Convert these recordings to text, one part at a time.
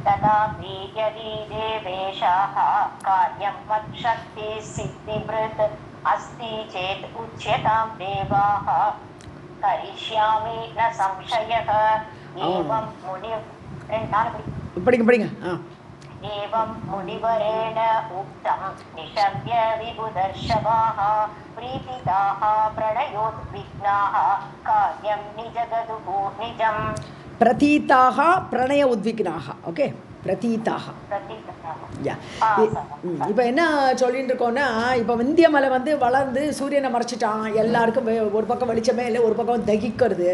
तथापि यदि देवेशाः कार्यं मत्शक्ति सिद्धिभृत् अस्ति चेत् उच्यतां देवाः करिष्यामि न संशयः एवं मुनि एवं मुनिवरेण उक्तं निशम्य विबुधर्षभाः प्रीतिताः प्रणयोद्विग्नाः कार्यं निजगदुः निजम् प्रतीताः प्रणय उद्विग्नाः ओके பிரதீதாக இப்போ என்ன சொல்லிட்டு இருக்கோன்னா இப்போ விந்திய மலை வந்து வளர்ந்து சூரியனை மறைச்சிட்டான் எல்லாருக்கும் ஒரு பக்கம் வெளிச்சமே இல்லை ஒரு பக்கம் தகிக்கிறது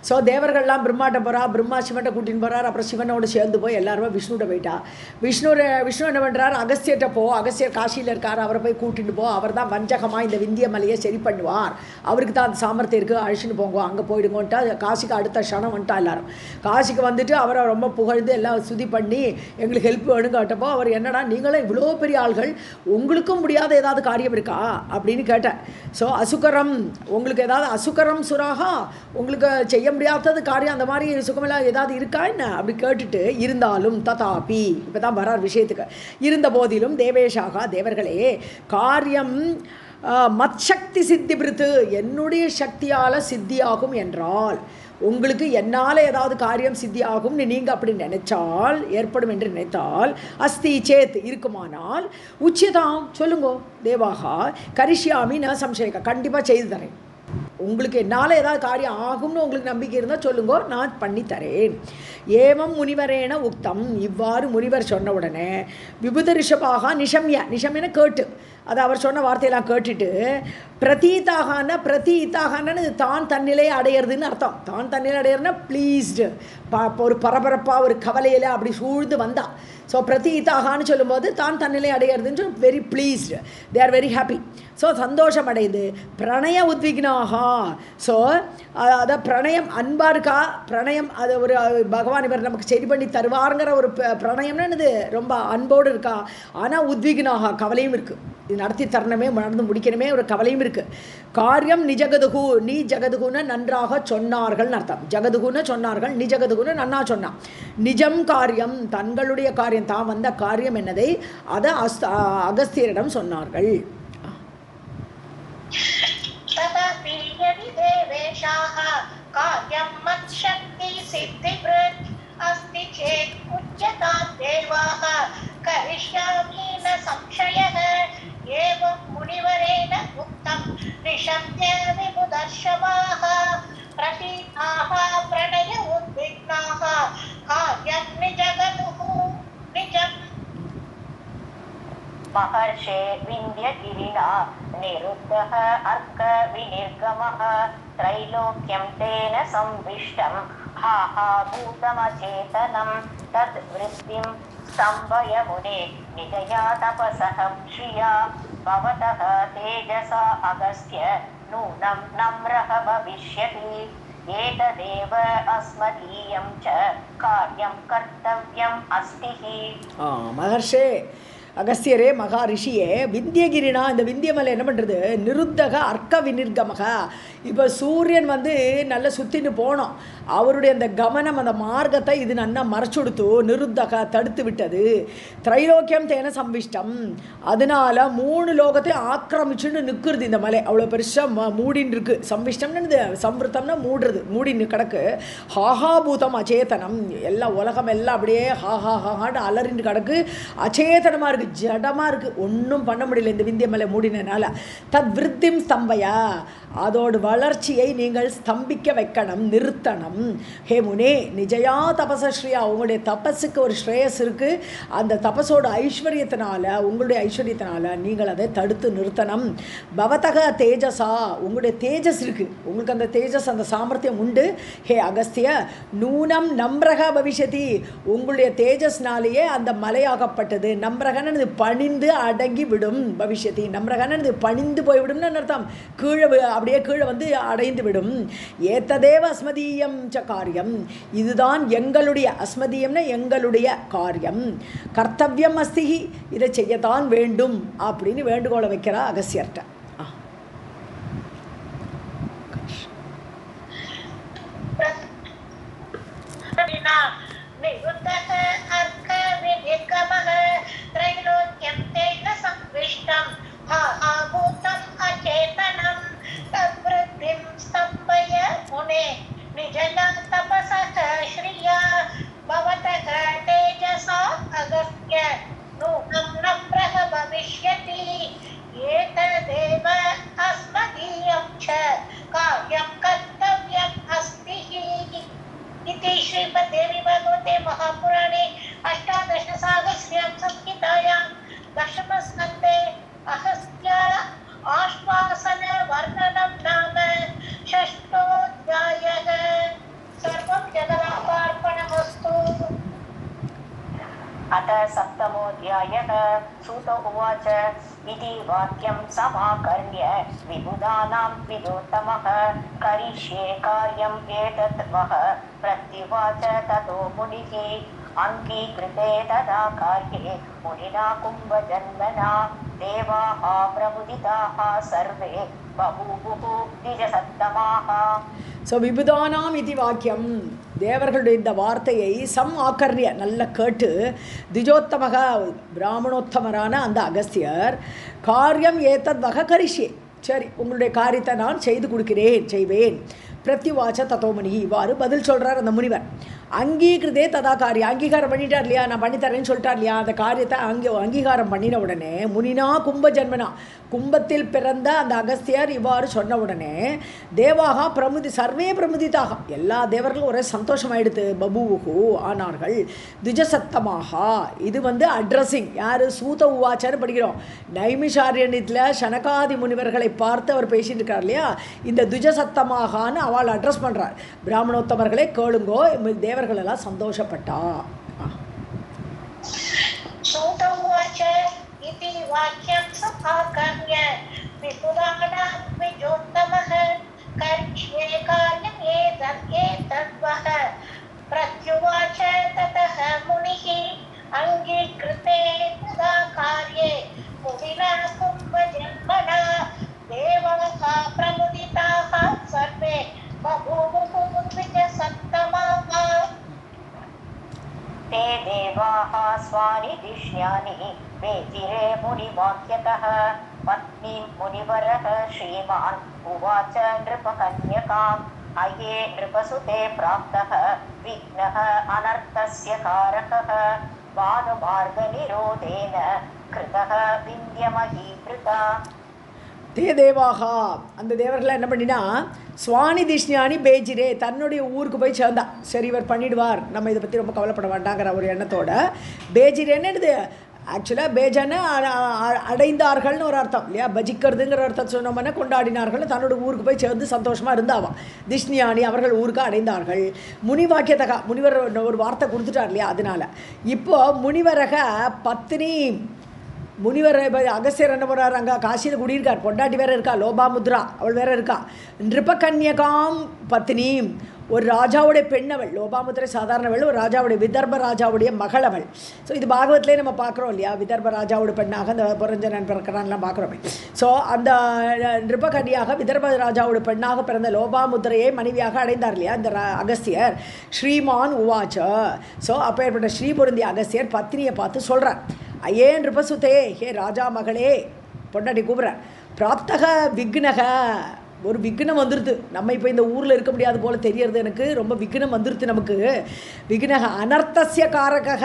ஸோ தேவர்கள்லாம் பிரம்மாட்ட போகிறா பிரம்மா சிவன்ட்ட கூட்டின்னு போகிறார் அப்புறம் சிவனோடு சேர்ந்து போய் எல்லாருமே விஷ்ணுகிட்ட போயிட்டா விஷ்ணு என்ன பண்ணுறாரு அகஸ்தியர்கிட்ட போ அகஸ்தியர் காசியில் இருக்கார் அவரை போய் கூட்டிட்டு போ அவர் தான் வஞ்சகமாக இந்த விந்திய மலையை சரி பண்ணுவார் அவருக்கு தான் அந்த சாமர்த்தியம் இருக்குது அழிச்சுன்னு போங்க அங்கே போயிடுங்கன்ட்டா காசிக்கு அடுத்த க்ஷணம் வந்துட்டா எல்லாரும் காசிக்கு வந்துட்டு அவரை ரொம்ப புகழ்ந்து எல்லாம் சுதி பண்ணி எங்களுக்கு ஹெல்ப் வேணும் கேட்டப்போ அவர் என்னடா நீங்களும் இவ்வளோ பெரிய ஆள்கள் உங்களுக்கும் முடியாத ஏதாவது காரியம் இருக்கா அப்படின்னு கேட்டேன் ஸோ அசுக்கரம் உங்களுக்கு ஏதாவது அசுக்கரம் சுராகா உங்களுக்கு செய்ய முடியாதது காரியம் அந்த மாதிரி சுகமெல்லாம் ஏதாவது இருக்கா என்ன அப்படி கேட்டுட்டு இருந்தாலும் ததாபி இப்போ தான் வரார் விஷயத்துக்கு இருந்த போதிலும் தேவேஷாகா தேவர்களே காரியம் மத்சக்தி சித்தி பிரித்து என்னுடைய சக்தியால் சித்தியாகும் என்றால் உங்களுக்கு என்னால் ஏதாவது காரியம் சித்தியாகும் நீங்கள் அப்படி நினைச்சால் ஏற்படும் என்று நினைத்தால் அஸ்தி சேத் இருக்குமானால் உச்சிதாம் சொல்லுங்கோ தேவாகா கரிஷ்யாமி ந சம்சயக்கா கண்டிப்பாக செய்து தரேன் உங்களுக்கு என்னால் ஏதாவது காரியம் ஆகும்னு உங்களுக்கு நம்பிக்கை இருந்தால் சொல்லுங்கோ நான் பண்ணித்தரேன் ஏவம் முனிவரேன உக்தம் இவ்வாறு முனிவர் சொன்ன உடனே விபுத ரிஷபாக நிஷம்யன கேட்டு அது அவர் சொன்ன வார்த்தையெல்லாம் கேட்டுட்டு பிரதீத்தாகன்னு தான் தன்னிலையை அடையிறதுன்னு அர்த்தம் தான் தன்னிலை அடையிறதுன்னா ப்ளீஸ்டு ஒரு பரபரப்பாக ஒரு கவலையில் அப்படி சூழ்ந்து வந்தா ஸோ பிரதீத்தாகான்னு சொல்லும்போது தான் தன்னிலை அடையிறதுன்னு very pleased they are very happy so சந்தோஷம் அடையுது பிரணய உத்விக்னாகா ஸோ அதை பிரணயம் அன்பாக இருக்கா பிரணயம் அது ஒரு பகவான் இவர் நமக்கு சரி பண்ணி தருவாருங்கிற ஒரு பிரணயம்னு இது ரொம்ப அன்போடு இருக்கா ஆனால் உத்விக்னாகா கவலையும் இருக்குது இது நடத்தி தரணுமே நடந்து முடிக்கணுமே ஒரு கவலையும் இருக்குது காரியம் நிஜகதுகு நீ ஜகதுகுன்னு நன்றாக சொன்னார்கள்னு அர்த்தம் ஜகதுகுன்னு சொன்னார்கள் நிஜகதுகுன்னு நன்னா சொன்னான் நிஜம் காரியம் தங்களுடைய காரியம் தான் வந்த காரியம் என்னதை அதை அகஸ்தியரிடம் சொன்னார்கள் एवं मुनिवरेण उक्तं निशम्य विबुधर्षभाः प्रतीताः प्रणय उद्विग्नाः कार्यं निजगदुः निजम् महर्षे विन्ध्यगिरिणा निरुद्धः अर्क विनिर्गमः त्रैलोक्यं तेन संविष्टं हाहाभूतमचेतनं तद्वृत्तिं संवय मुने निजया तपसः श्रिया भवतः तेजसा अगस्त्य नूनं नम्रः भविष्यति एतदेव अस्मदीयं च कार्यं कर्तव्यम् अस्ति महर्षे அகஸ்தியரே மகா ரிஷியே விந்தியகிரினா இந்த விந்தியமலை என்ன பண்ணுறது நிருத்தக அர்க்க விநிர்கமக இப்போ சூரியன் வந்து நல்லா சுற்றின்னு போனோம் அவருடைய அந்த கமனம் அந்த மார்க்கத்தை இது நல்லா மறைச்சுடுத்து நிருத்தக தடுத்து விட்டது திரைலோக்கியம் தேன சம்பிஷ்டம் அதனால 3 லோகத்தையும் ஆக்கிரமிச்சுன்னு நிற்கிறது இந்த மலை அவ்வளோ பெருசாக மூடின்னு இருக்குது சம்பிஷ்டம்னு சம்பிருத்தம்னா மூடின்னு கிடக்கு ஹாஹாபூதம் அச்சேதனம் எல்லாம் உலகம் எல்லாம் அப்படியே ஹாஹான்னு அலறின்னு கிடக்கு அச்சேதனமாக இருக்குது ஜடமாக இருக்குது ஒன்றும் பண்ண முடியல இந்த விந்திய மலை மூடினால தத் விருத்திம் ஸ்தம்பயா அதோட வளர்ச்சியை நீங்கள் ஸ்தம்பிக்க வைக்கணும் நிறுத்தணும் ஹே முனே நிஜயா தபசஸ்ரீயா உங்களுடைய தபஸுக்கு ஒரு ஸ்ரேயஸ் இருக்குது அந்த தபஸோட ஐஸ்வர்யத்தினால உங்களுடைய ஐஸ்வர்யத்தினால நீங்கள் அதை தடுத்து நிறுத்தணும் பவதக தேஜஸா உங்களுடைய தேஜஸ் இருக்குது உங்களுக்கு அந்த தேஜஸ் அந்த சாமர்த்தியம் உண்டு ஹே அகஸ்திய நூனம் நம்ரக பவிஷதி உங்களுடைய தேஜஸ்னாலேயே அந்த மலையாகப்பட்டது நம்ரகன்னு பணிந்து அடங்கி விடும் பவிஷ்யதி நம்ரகன்னு பணிந்து போய்விடும்னு அர்த்தம் கீழே அப்படியே கீழே வந்து அடைந்து விடும் ஏத்ததேவ அஸ்மதீயம் ச காரியம் இதுதான் எங்களுடைய அஸ்மதீயம்னா எங்களுடைய காரியம் கர்த்தவியம் அஸ்தி இதை செய்யத்தான் வேண்டும் அப்படின்னு வேண்டுகோளை வைக்கிறா அகஸ்தியர்கிட்ட निरुद्धः अर्क अथ सप्तमोऽध्यायः सूत उवाच इति वाक्यं समाकर्ण्य विबुधानां विदुत्तमः करिष्ये कार्यम् एतत् वः प्रत्युवाच ततो मुनिः अङ्गीकृते तदा कार्ये मुनिना कुम्भजन्मना देवाः प्रमुदिताः सर्वे बभूवुः द्विजसत्तमाः. ஸோ விபுதானாம் இது வாக்கியம், தேவர்களுடைய இந்த வார்த்தையை சம் ஆக்கர்ணிய நல்ல கேட்டு திஜோத்தமக பிராமணோத்தமரான அந்த அகஸ்தியர் காரியம் ஏத்தத் வக கரிஷ்யே, சரி உங்களுடைய காரியத்தை நான் செய்து கொடுக்கிறேன் செய்வேன். பிரத்யுவாச்ச தத்தோமுனி, இவ்வாறு பதில் சொல்கிறார் அந்த முனிவர். அங்கீகிருதே ததா காரியம், அங்கீகாரம் பண்ணிட்டார் இல்லையா, நான் பண்ணித்தரேன்னு சொல்லிட்டார் இல்லையா, அந்த காரியத்தை அங்கீகாரம் பண்ணின உடனே முனினா கும்ப ஜன்மனா, கும்பத்தில் பிறந்த அந்த அகஸ்தியர் இவ்வாறு சொன்ன உடனே தேவாகா பிரமுதி சர்வே பிரமுதிதாக, எல்லா தேவர்களும் ஒரே சந்தோஷமாயிடுத்து. பபூவுகு ஆனார்கள். துஜசத்தமாக, இது அட்ரஸிங் யார், சூத உவாச்சன்னு படிக்கிறோம். நைமிஷாரண்யத்தில் சனகாதி முனிவர்களை பார்த்து அவர் பேசிட்டு இருக்கார் இல்லையா, இந்த துஜசத்தமாகான்னு அவள் அட்ரஸ் பண்ணுறார். பிராமணோத்தமர்களை கேளுங்கோ, தேவர்கள் எல்லாம் சந்தோஷப்பட்டா. इति वाक्यं समाकर्ण्य विपुराणां विजोत्तमः करिष्ये कार्यम् एतद्वः प्रत्युवाच ततः मुनिः अङ्गीकृते तदा कार्ये मुनिना कुम्भजन्मना देवाः प्रमुदिताः सर्वे बभूवुः द्विजसत्तमाः. ते देवाः स्वानि दिश्यानि वेतिरे मुनिवाक्यतः पत्नीं मुनिवरः श्रीमान् उवाच नृपकन्यकाम् अये नृपसुते प्राप्तः विघ्नः अनर्थस्य कारकः भानुमार्गनिरोधेन कृतः विन्द्यमहीकृता. தே தேவாகா, அந்த தேவர்கள்லாம் என்ன பண்ணினா சுவானி திஷ்ஞானி பேஜிரே, தன்னுடைய ஊருக்கு போய் சேர்ந்தா. சரி இவர் பண்ணிடுவார், நம்ம இதை பற்றி ரொம்ப கவலைப்பட வேண்டாங்கிற ஒரு எண்ணத்தோட பேஜிரேன்னு எடுது. ஆக்சுவலாக பேஜான அடைந்தார்கள்னு ஒரு அர்த்தம் இல்லையா, பஜிக்கிறதுங்கிற அர்த்தம் சொன்னோம்னா கொண்டாடினார்கள், தன்னோட ஊருக்கு போய் சேர்ந்து சந்தோஷமாக இருந்தாவா. திஷ்ணியானி அவர்கள் ஊருக்கு அடைந்தார்கள். முனிவாக்கியத்தகா, முனிவர் ஒரு வார்த்தை கொடுத்துட்டார் இல்லையா, அதனால இப்போ முனிவரக பத்னி, முனிவர் அகஸ்தியர் என்ன பண்ணுறார், அங்கே காசியில் குடியிருக்கார், பொண்டாட்டி வேறு இருக்கா, லோபாமுத்ரா அவள் வேறு இருக்கா. நிருபகன்யகாம் பத்னி, ஒரு ராஜாவுடைய பெண்ணவள். லோபாமுத்ரை சாதாரணவள், ஒரு ராஜாவுடைய விதர்ப ராஜாவுடைய மகளவள். ஸோ இது பாகவத்திலே நம்ம பார்க்குறோம் இல்லையா, விதர்ப ராஜாவுடைய பெண்ணாக அந்த புரஞ்சனன் பிறக்கிறான்லாம் பார்க்குறோமே. ஸோ அந்த நிருபகன்யாக விதர்ப ராஜாவுடைய பெண்ணாக பிறந்த லோபாமுத்ரையை மனைவியாக அடைந்தார் இல்லையா இந்த அகஸ்தியர். ஸ்ரீமான் உவாச்ச, ஸோ அப்போ ஏற்பட்ட ஸ்ரீ பொருந்திய அகஸ்தியர் பத்னியை பார்த்து சொல்கிறார், ஐயே நிருபசுதே, ஹே ராஜா மகளே, பொண்டாட்டி கூப்பிட்றார். பிராப்தக விக்னக, ஒரு விக்னம் வந்துடுது, நம்ம இப்போ இந்த ஊரில் இருக்க முடியாது போல் தெரியறது, எனக்கு ரொம்ப விக்னம் வந்துடுது நமக்கு. விக்னக அனர்த்தசிய காரக,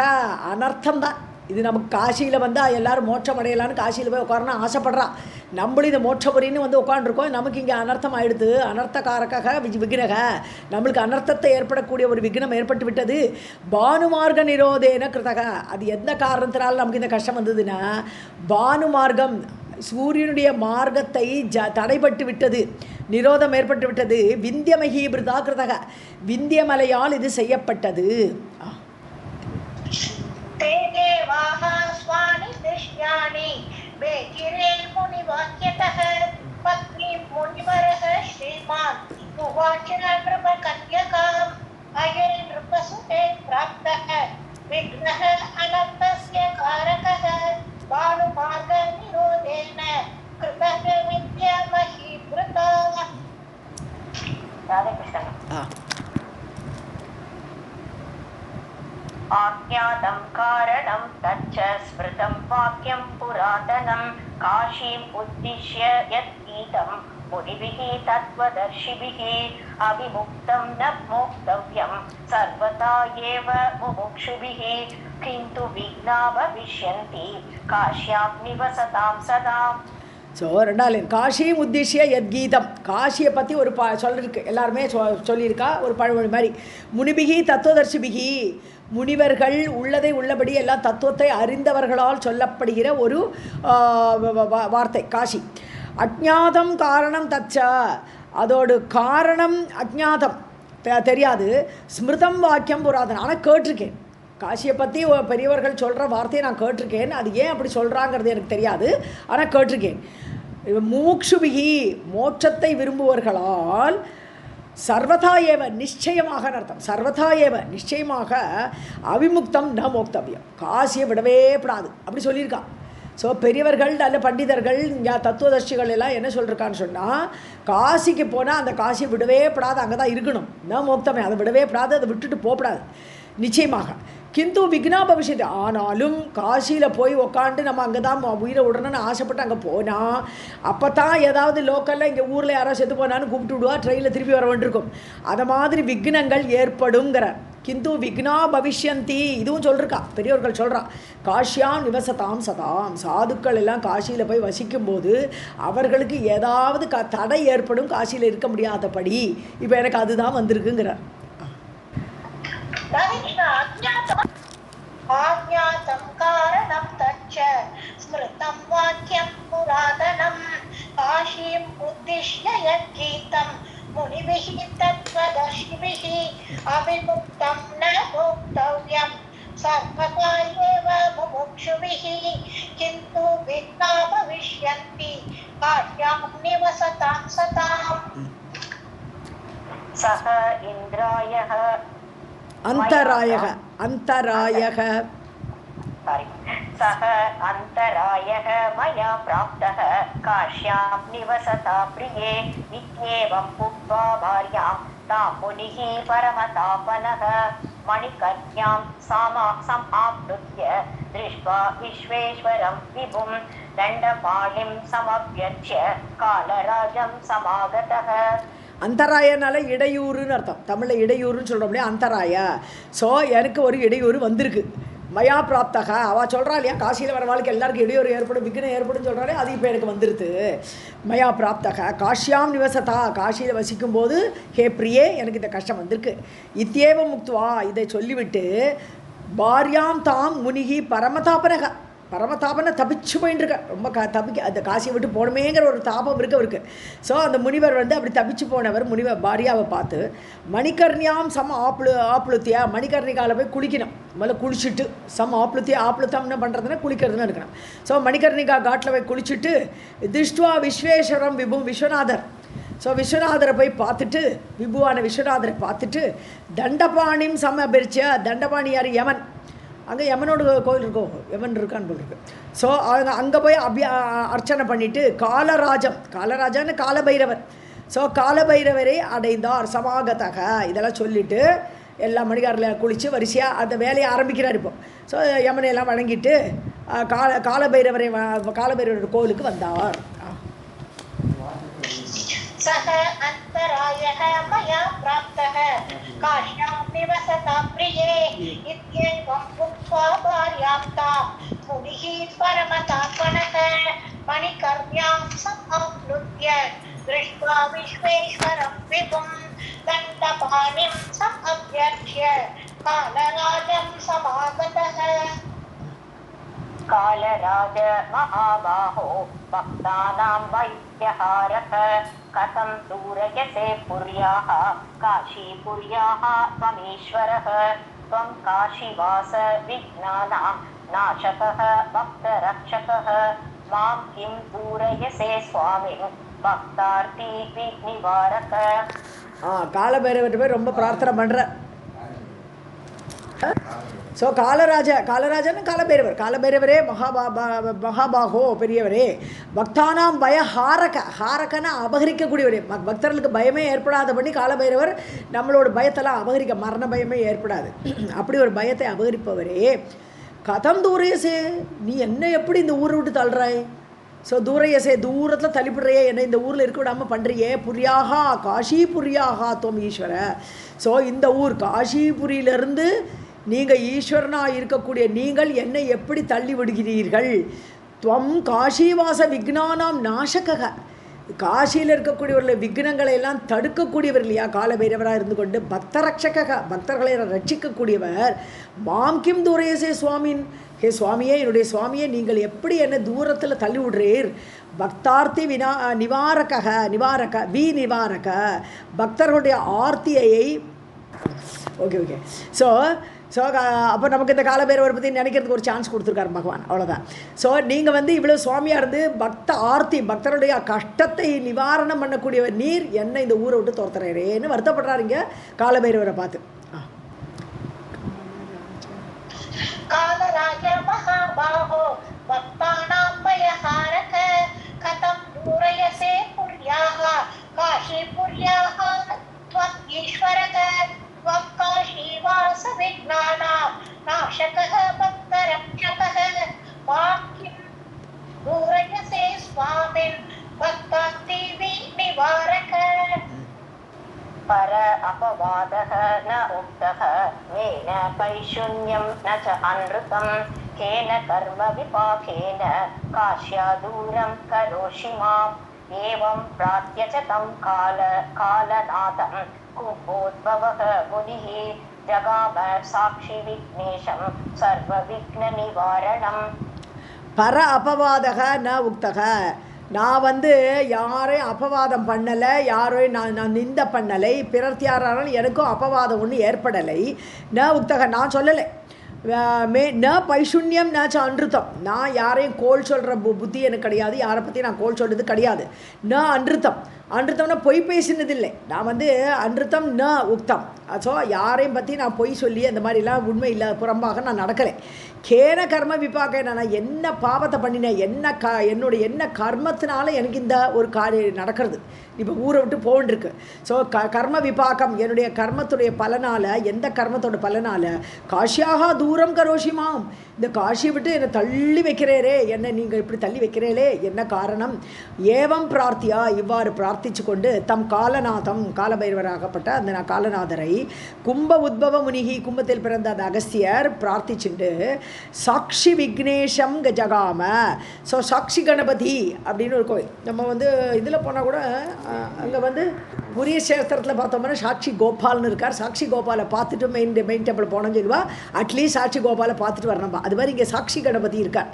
அனர்த்தம் தான் இது. நமக்கு காசியில் வந்தால் எல்லோரும் மோட்சம் அடையலான்னு காசியில் போய் உட்காரணும் ஆசைப்பட்றான். நம்மளும் இந்த மோட்சபுரின்னு உட்காந்துருக்கோம், நமக்கு இங்கே அனர்த்தம் ஆகிடுது. அனர்த்தகாரக விக்னக, நம்மளுக்கு அனர்த்தத்தை ஏற்படக்கூடிய ஒரு விக்னம் ஏற்பட்டு விட்டது. பானுமார்க நிரோதேன கிருதக, அது எந்த காரணத்தினால நமக்கு இந்த கஷ்டம் வந்ததுன்னா, பானுமார்க்கம் சூரியனுடைய மார்க்கத்தை தடைபட்டு விட்டது, நிரோதம் ஏற்பட்டு விட்டது. விந்தியமஹீபிருதா கிருதக, விந்தியமலையால் இது செய்யப்பட்டது. ते देवाः स्वानि दृश्यानि बेकिरे मुनिवाक्यतः पत्नीं मुनिवरः श्रीमान् उवाच नृपकन्यकाम् अये नृपसुते प्राप्तः विघ्नः अनर्थस्य कारकः भानुमार्गनिरोधेन कृतः विद्यामहीकृता. राधे कृष्ण. आज्ञातं कारणं तच्च स्मृतं वाक्यं पुरातनं काशीम् उद्दिश्य यत् गीतं मुनिभिः तत्त्वदर्शिभिः अविमुक्तं न मोक्तव्यं सर्वथा एव मुमुक्षुभिः किन्तु विघ्ना भविष्यन्ति काश्यां निवसतां सदा. ஸோ ரெண்டாவது காஷியும் உத்திஷ்ய யத்கீதம், காஷியை பற்றி ஒரு சொல்லிருக்கு, எல்லாருமே சொல்லியிருக்கா ஒரு பழமொழி மாதிரி. முனிபிகி தத்துவதர்ஷிபிகி, முனிவர்கள் உள்ளதை உள்ளபடி எல்லா தத்துவத்தை அறிந்தவர்களால் சொல்லப்படுகிற ஒரு வார்த்தை காஷி. அஜ்ஞாதம் காரணம் தச்ச, அதோடு காரணம் அஜ்ஞாதம் தெரியாது. ஸ்மிருதம் வாக்கியம் புராதனம், ஆனால் கேட்டிருக்கேன். காசியை பற்றி பெரியவர்கள் சொல்கிற வார்த்தையை நான் கேட்டிருக்கேன். அது ஏன் அப்படி சொல்கிறாங்கிறது எனக்கு தெரியாது, ஆனால் கேட்டிருக்கேன். மூக்ஷுபிகி மோட்சத்தை விரும்புவர்களால் சர்வதா ஏவ நிச்சயமாக அர்த்தம். சர்வதா ஏவ நிச்சயமாக அவிமுக்தம் ந மோக்தவியம், காசியை விடவே படாது அப்படி சொல்லியிருக்கான். ஸோ பெரியவர்கள் நல்ல பண்டிதர்கள் தத்துவதர்ஷிகள் எல்லாம் என்ன சொல்லியிருக்கான்னு சொன்னால், காசிக்கு போனால் அந்த காசியை விடவே படாது, அங்கே தான் இருக்கணும். ந மோக்தமே, அதை விடவே படாது, அதை விட்டுட்டு போகப்படாது நிச்சயமாக. கிந்து விக்னா பவிஷ்யத்து, ஆனாலும் காசியில் போய் உக்காண்டு நம்ம அங்கே தான் உயிரை விடணும்னு ஆசைப்பட்டு அங்கே போனால் அப்போ தான் ஏதாவது லோக்கலில் இங்கே ஊரில் யாரோ செத்து போனான்னு கூப்பிட்டு விடுவா, ட்ரெயினில் திருப்பி வர வேண்டியிருக்கும். அதை மாதிரி விக்னங்கள் ஏற்படுங்கிறார். கிந்து விக்னா பவிஷ்யந்தி இதுவும் சொல்லிருக்கா, பெரியவர்கள் சொல்கிறா. காஷ்யாம் நிவசதாம் சதாம், சாதுக்கள் எல்லாம் காசியில் போய் வசிக்கும்போது அவர்களுக்கு ஏதாவது தடை ஏற்படும், காசியில் இருக்க முடியாதபடி. இப்போ எனக்கு அதுதான் வந்திருக்குங்கிறார். ஆஜ்ஞாதம் காரணம் தச்ச ஸ்மிருதம் வாக்கியம் புராதனம் காஷீம் உத்திஷ்ய யத்கீதம் முனிபிஹி தத்வதர்ஷிபிஹ அவிமுக்தம் ந போக்தவ்யம் சர்வதா ஏவ முமுக்ஷுபிஹ கிந்து விக்னா பவிஷ்யந்தி காஷ்யாம் நிவசதாம் சதாம். சஹ இந்திராயஹ அந்தராயக அந்தராயக सः अन्तरायः मया प्राप्तः काश्यां निवसता प्रिये इत्येवम् उक्त्वा भार्यां तां मुनिः परमतापनः मणिकर्ण्यां समाप्नुत्य दृष्ट्वा विश्वेश्वरं विभुं दण्डपाणिं समभ्यर्च्य कालराजं समागतः. அந்தராயனால இடையூறுன்னு அர்த்தம். தமிழில் இடையூறுன்னு சொல்கிறோம் இல்லையா, அந்தராய. ஸோ எனக்கு ஒரு இடையூறு வந்திருக்கு. மயா பிராப்தக, அவள் சொல்கிறா இல்லையா, காசியில் வர வாழ்க்கை எல்லாருக்கும் இடையூறு ஏற்படும், விக்னம் ஏற்படும் சொல்கிறாலே, அது இப்போ எனக்கு வந்துடுது. மயா பிராப்தக காஷ்யாம் நிவசதா, காசியில் வசிக்கும்போது ஹே பிரியே எனக்கு இந்த கஷ்டம் வந்திருக்கு. இத்தியேவ முக்துவா, இதை சொல்லிவிட்டு பாரியாம் தாம் முனிகி பரமதாபனக, பரமதாபனை தப்பிச்சு போயின்ட்டுருக்க, ரொம்ப தப்பிக்க அந்த காசியை விட்டு போகணுமேங்கிற ஒரு தாபம் இருக்கு அவருக்கு. ஸோ அந்த முனிவர் வந்து அப்படி தப்பிச்சு போனவர் முனிவர் பாரியாவை பார்த்து மணிகர்ணியாம் சம் ஆப்ளுத்தியா, மணிகர்ணிகாவில் போய் குளிக்கணும். முதல்ல குளிச்சுட்டு சம் ஆப்ளுத்தியா, ஆப்ளுத்தம் என்ன பண்ணுறதுன்னா குளிக்கிறதுன்னு இருக்கணும். ஸோ மணிகர்ணிகா காட்டில் போய் குளிச்சுட்டு திருஷ்டுவா விஸ்வேஸ்வரம் விபு, விஸ்வநாதர். ஸோ விஸ்வநாதரை போய் பார்த்துட்டு, விபுவான விஸ்வநாதரை பார்த்துட்டு தண்டபாணியும் சமபரிச்ச, தண்டபாணி யார், யமன். அங்கே யமனோட கோயில் இருக்கோ, யமன் இருக்கான்னு போட்டிருக்கு. ஸோ அங்கே போய் அர்ச்சனை பண்ணிவிட்டு காலராஜம், காலராஜான்னு காலபைரவர். ஸோ காலபைரவரை அடைந்தார் சமாகதக, இதெல்லாம் சொல்லிவிட்டு எல்லா மணிகாரில் குளித்து வரிசையாக அந்த வேலையை ஆரம்பிக்கிறார். இப்போ ஸோ யமனையெல்லாம் வணங்கிட்டு காலபைரவரோட கோவிலுக்கு வந்தார். सः अन्तरायः मया प्राप्तः काश्यां निवसता प्रिये इत्येवम् उक्त्वा भार्यां तां मुनिः परमतापनः मणिकर्ण्यां समाप्नुत्य दृष्ट्वा विश्वेश्वरं विभुं दण्डपाणिं समभ्यर्च्य कालराजं समागतः. कालराज महाबाहो भक्तानां वैद्यहारः कथं दूरयसे पुर्याः काशीपुर्याः त्वमीश्वरः त्वं काशीवास विघ्नानां नाशकः भक्तरक्षकः मां किं दूरयसे स्वामी भक्तार्ती विघ्निवारक. காலபைரவர்கிட்ட போய் ரொம்ப பிரார்த்தனை பண்ணுற. ஸோ காலராஜன்னு காலபைரவர், காலபைரவரே மகாபாகோ பெரியவரே, பக்தானாம் ஹாரகன அபகரிக்கக்கூடியவரே, பக்தர்களுக்கு பயமே ஏற்படாதபடி காலபைரவர் நம்மளோட பயத்தெல்லாம் அபகரிக்க, மரண பயமே ஏற்படாது, அப்படி ஒரு பயத்தை அபகரிப்பவரே. கதம் தூரேசே, நீ என்ன எப்படி இந்த ஊரை விட்டு தள்ளுறாய்? ஸோ தூரையசே, தூரத்தில் தள்ளிவிடுறையே, என்ன இந்த ஊரில் இருக்க விடாமல் பண்ணுறியே. புரியாகா காஷிபுரியாகா தோம் ஈஸ்வர. ஸோ இந்த ஊர் காஷிபுரியிலிருந்து நீங்கள் ஈஸ்வரனாக இருக்கக்கூடிய நீங்கள் என்னை எப்படி தள்ளி விடுகிறீர்கள்? துவம் காஷிவாச விக்னானாம் நாசகக, காசியில் இருக்கக்கூடியவர்களை விக்னங்களை எல்லாம் தடுக்கக்கூடியவர் இல்லையா காலபைரவராக இருந்து கொண்டு, பக்தரட்சக பக்தர்களை ரட்சிக்கக்கூடியவர். மாம் கிம் தூரேசே சுவாமின், ஹே சுவாமியே, என்னுடைய சுவாமியே, நீங்கள் எப்படி என்னை தூரத்தில் தள்ளி விடுறீர்? பக்தார்த்தி நிவாரக பக்தர்களுடைய ஆர்த்தியை. ஓகே. ஸோ ஸோ அப்போ நமக்கு இந்த காலபைரவரை பற்றி நினைக்கிறதுக்கு ஒரு சான்ஸ் கொடுத்துருக்காரு பகவான், அவ்வளோதான். ஸோ நீங்கள் வந்து இவ்வளோ சுவாமியாக இருந்து பக்தருடைய கஷ்டத்தை நிவாரணம் பண்ணக்கூடிய நீர் என்ன இந்த ஊரை விட்டு துரத்துறேன்னு வருத்தப்படுறாருங்க காலபைரவரை பார்த்து. कालराज महाबाहो भक्तानां भयहारक कथं दूरयसे पुर्याः काशीपुर्याः त्वम् ईश्वरः त्वं काशीवासविघ्नानां नाशकः भक्तरक्षकः मां किं दूरयसे स्वामिन् भक्तान्तिवि निवारक पर अपवादः न उक्तः वेन पैशून्यं न च अनृतं केन कर्म विपाकेन काश्या दूरं करोषि माम् एवं प्रार्थ्य च तं कालनाथं कुम्भोद्भवः मुनिः जगाम साक्षि विघ्नेशं सर्वविघ्ननिवारणम्. பர அபவாதக ந உக்தக, நான் வந்து யாரையும் அபவாதம் பண்ணலை, யாரையும் நான் நிந்த பண்ணலை, பிறர் யாராலும் எனக்கும் அபவாதம் ஒன்றும் ஏற்படலை. ந உக்தக, நான் சொல்லலை. ந பைஷுன்யம் ந ச அன்ருத்தம், நான் யாரையும் கோல் சொல்கிற புத்தி எனக்கு கிடையாது, யாரை பற்றி நான் கோல் சொல்கிறது கிடையாது. ந அன்ருத்தம், அன்ருத்தம்னா பொய் பேசினதில்லை. நான் வந்து அன்ருத்தம் ந உக்தம். ஸோ யாரையும் பற்றி நான் பொய் சொல்லி அந்த மாதிரிலாம் உண்மை இல்லை புறம்பாக நான் நடக்கலை. கேன கர்ம விபாக, நான் என்ன பாவத்தை பண்ணினேன், என்னுடைய என்ன கர்மத்தினால எனக்கு இந்த ஒரு காரியம் நடக்கிறது, இப்போ ஊரை விட்டு போன்றிருக்கு. ஸோ கர்ம விபாகம், என்னுடைய கர்மத்துடைய பலனால், எந்த கர்மத்தோட பலனால் காஷியாக தூரம் கரோஷிமாம், இந்த காஷியை விட்டு என்னை தள்ளி வைக்கிறேரே, என்னை நீங்கள் இப்படி தள்ளி வைக்கிறீங்களே, என்ன காரணம்? ஏவம் பிரார்த்தியா, இவ்வாறு பிரார்த்திச்சு கொண்டு தம் காலநாதம், காலபைரவராகப்பட்ட அந்த காலநாதரை கும்ப உத்பவ முனிகி, கும்பத்தில் பிறந்த அந்த அகஸ்தியர் பிரார்த்திச்சுண்டு சாட்சி விக்னேஷம் ஜகாம. ஸோ சாட்சி கணபதி அப்படின்னு ஒரு கோயில், நம்ம வந்து இதில் போனால் கூட அங்கே வந்து புரிய சேஸ்திரத்தில் பார்த்தோம்னா சாட்சி கோபால்னு இருக்கார். சாட்சி கோபாலை பார்த்துட்டு மெயின் டெம்பிள் போனோம்னு சொல்லுவா, அட்லீஸ்ட் சாட்சி கோபாலை பார்த்துட்டு வரணும்பா. அது மாதிரி இங்கே சாட்சி கணபதி இருக்கார்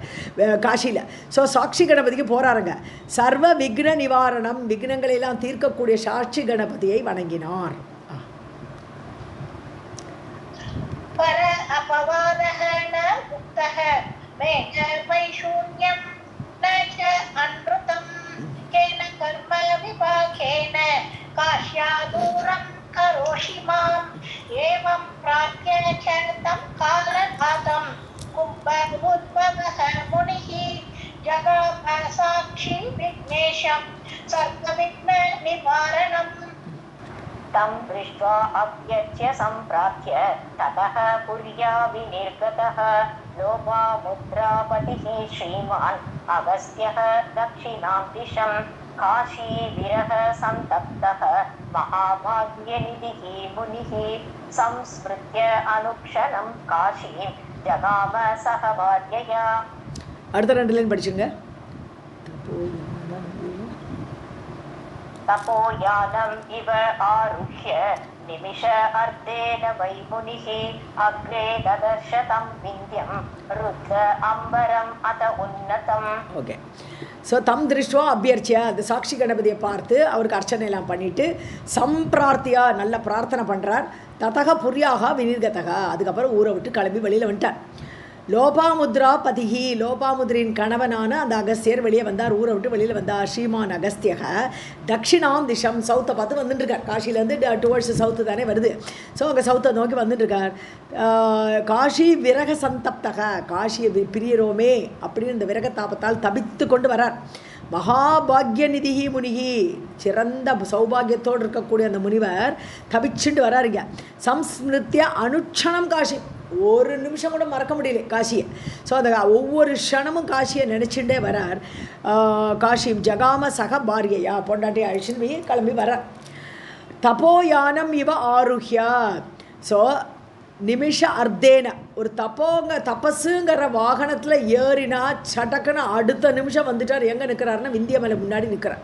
காஷியில். ஸோ சாட்சி கணபதிக்கு போகிறாருங்க. சர்வ விக்ன நிவாரணம், விக்னங்களெல்லாம் தீர்க்கக்கூடிய சாட்சி கணபதியை வணங்கினார். पर अपवादः न उक्तः वेन वैशून्यं न च अनृतं केन कर्म विपाकेन काश्या दूरं करोषि माम् एवं प्रार्थ्य च तं कालनाथं कुम्भोद्भवः मुनिः जगाम साक्षी विघ्नेशं सर्वविघ्ननिवारणम्. तं दृष्ट्वा अभ्यर्च्य सम्प्रार्थ्य ततः पुर्या विनिर्गतः लोपामुद्रापतिः श्रीमान् अगस्त्यः दक्षिणां दिशं काशी विरह सन्तप्तः महाभाग्यनिधिः मुनिः संस्मृत्य अनुक्षणं काशीं जगाम सह भार्यया. அடுத்த 2 லைன் படிச்சுங்க. तपोयानम् इव आरुह्य निमिष अर्धेन वै मुनिः अग्रे ददर्श तं विन्ध्यं रुद्र अम्बरम् अत उन्नतम्. ஓகே. ஸோ தம் திருஷ்டுவா அபியர்ச்சியா, அந்த சாட்சி கணபதியை பார்த்து அவருக்கு அர்ச்சனையெல்லாம் பண்ணிவிட்டு சம்பிரார்த்தியா நல்ல பிரார்த்தனை பண்ணுறார். ததக புரியாக வினிர்கதகா, அதுக்கப்புறம் ஊரை விட்டு கிளம்பி வெளியில் வந்துட்டார். லோபாமுத்ரா பதிகி, லோபாமுத்ரின் கணவனான அந்த அகஸ்தியர் வெளியே வந்தார், ஊரை விட்டு வெளியில் வந்தார். ஸ்ரீமான் அகஸ்தியக தக்ஷிணாம் திசம், சவுத்தை பார்த்து வந்துட்டுருக்கார். காஷிலேருந்து டுவர்ட்ஸ் சவுத்து தானே வருது. ஸோ அங்கே சவுத்தை நோக்கி வந்துட்டுருக்கார். காஷி விரக சந்தப்தக, காஷியை பிரியரோமே அப்படின்னு இந்த விரக தாபத்தால் தபித்து கொண்டு வரார். மகாபாக்ய நிதிஹி முனிகி, சிறந்த சௌபாகியத்தோடு இருக்கக்கூடிய அந்த முனிவர் தபிச்சுண்டு வராருங்க. சம்ஸ்மிருத்திய அனுட்சணம் காஷி, ஒரு நிமிஷம் கூட மறக்க முடியல காசியை. ஸோ அந்த ஒவ்வொரு க்ஷணமும் காசியை நினச்சிட்டே வரார். காஷி ஜகாம சக பாரியையா, பொண்டாட்டி அழிச்சுன்னு கிளம்பி வரார். தபோயானம் இவ ஆருஹ்யா. ஸோ நிமிஷ அர்த்தேன, ஒரு தபஸுங்கிற வாகனத்தில் ஏறினா சட்டக்குன்னு அடுத்த நிமிஷம் வந்துட்டார். எங்கே நிற்கிறாருன்னா விந்தியமலை முன்னாடி நிற்கிறார்.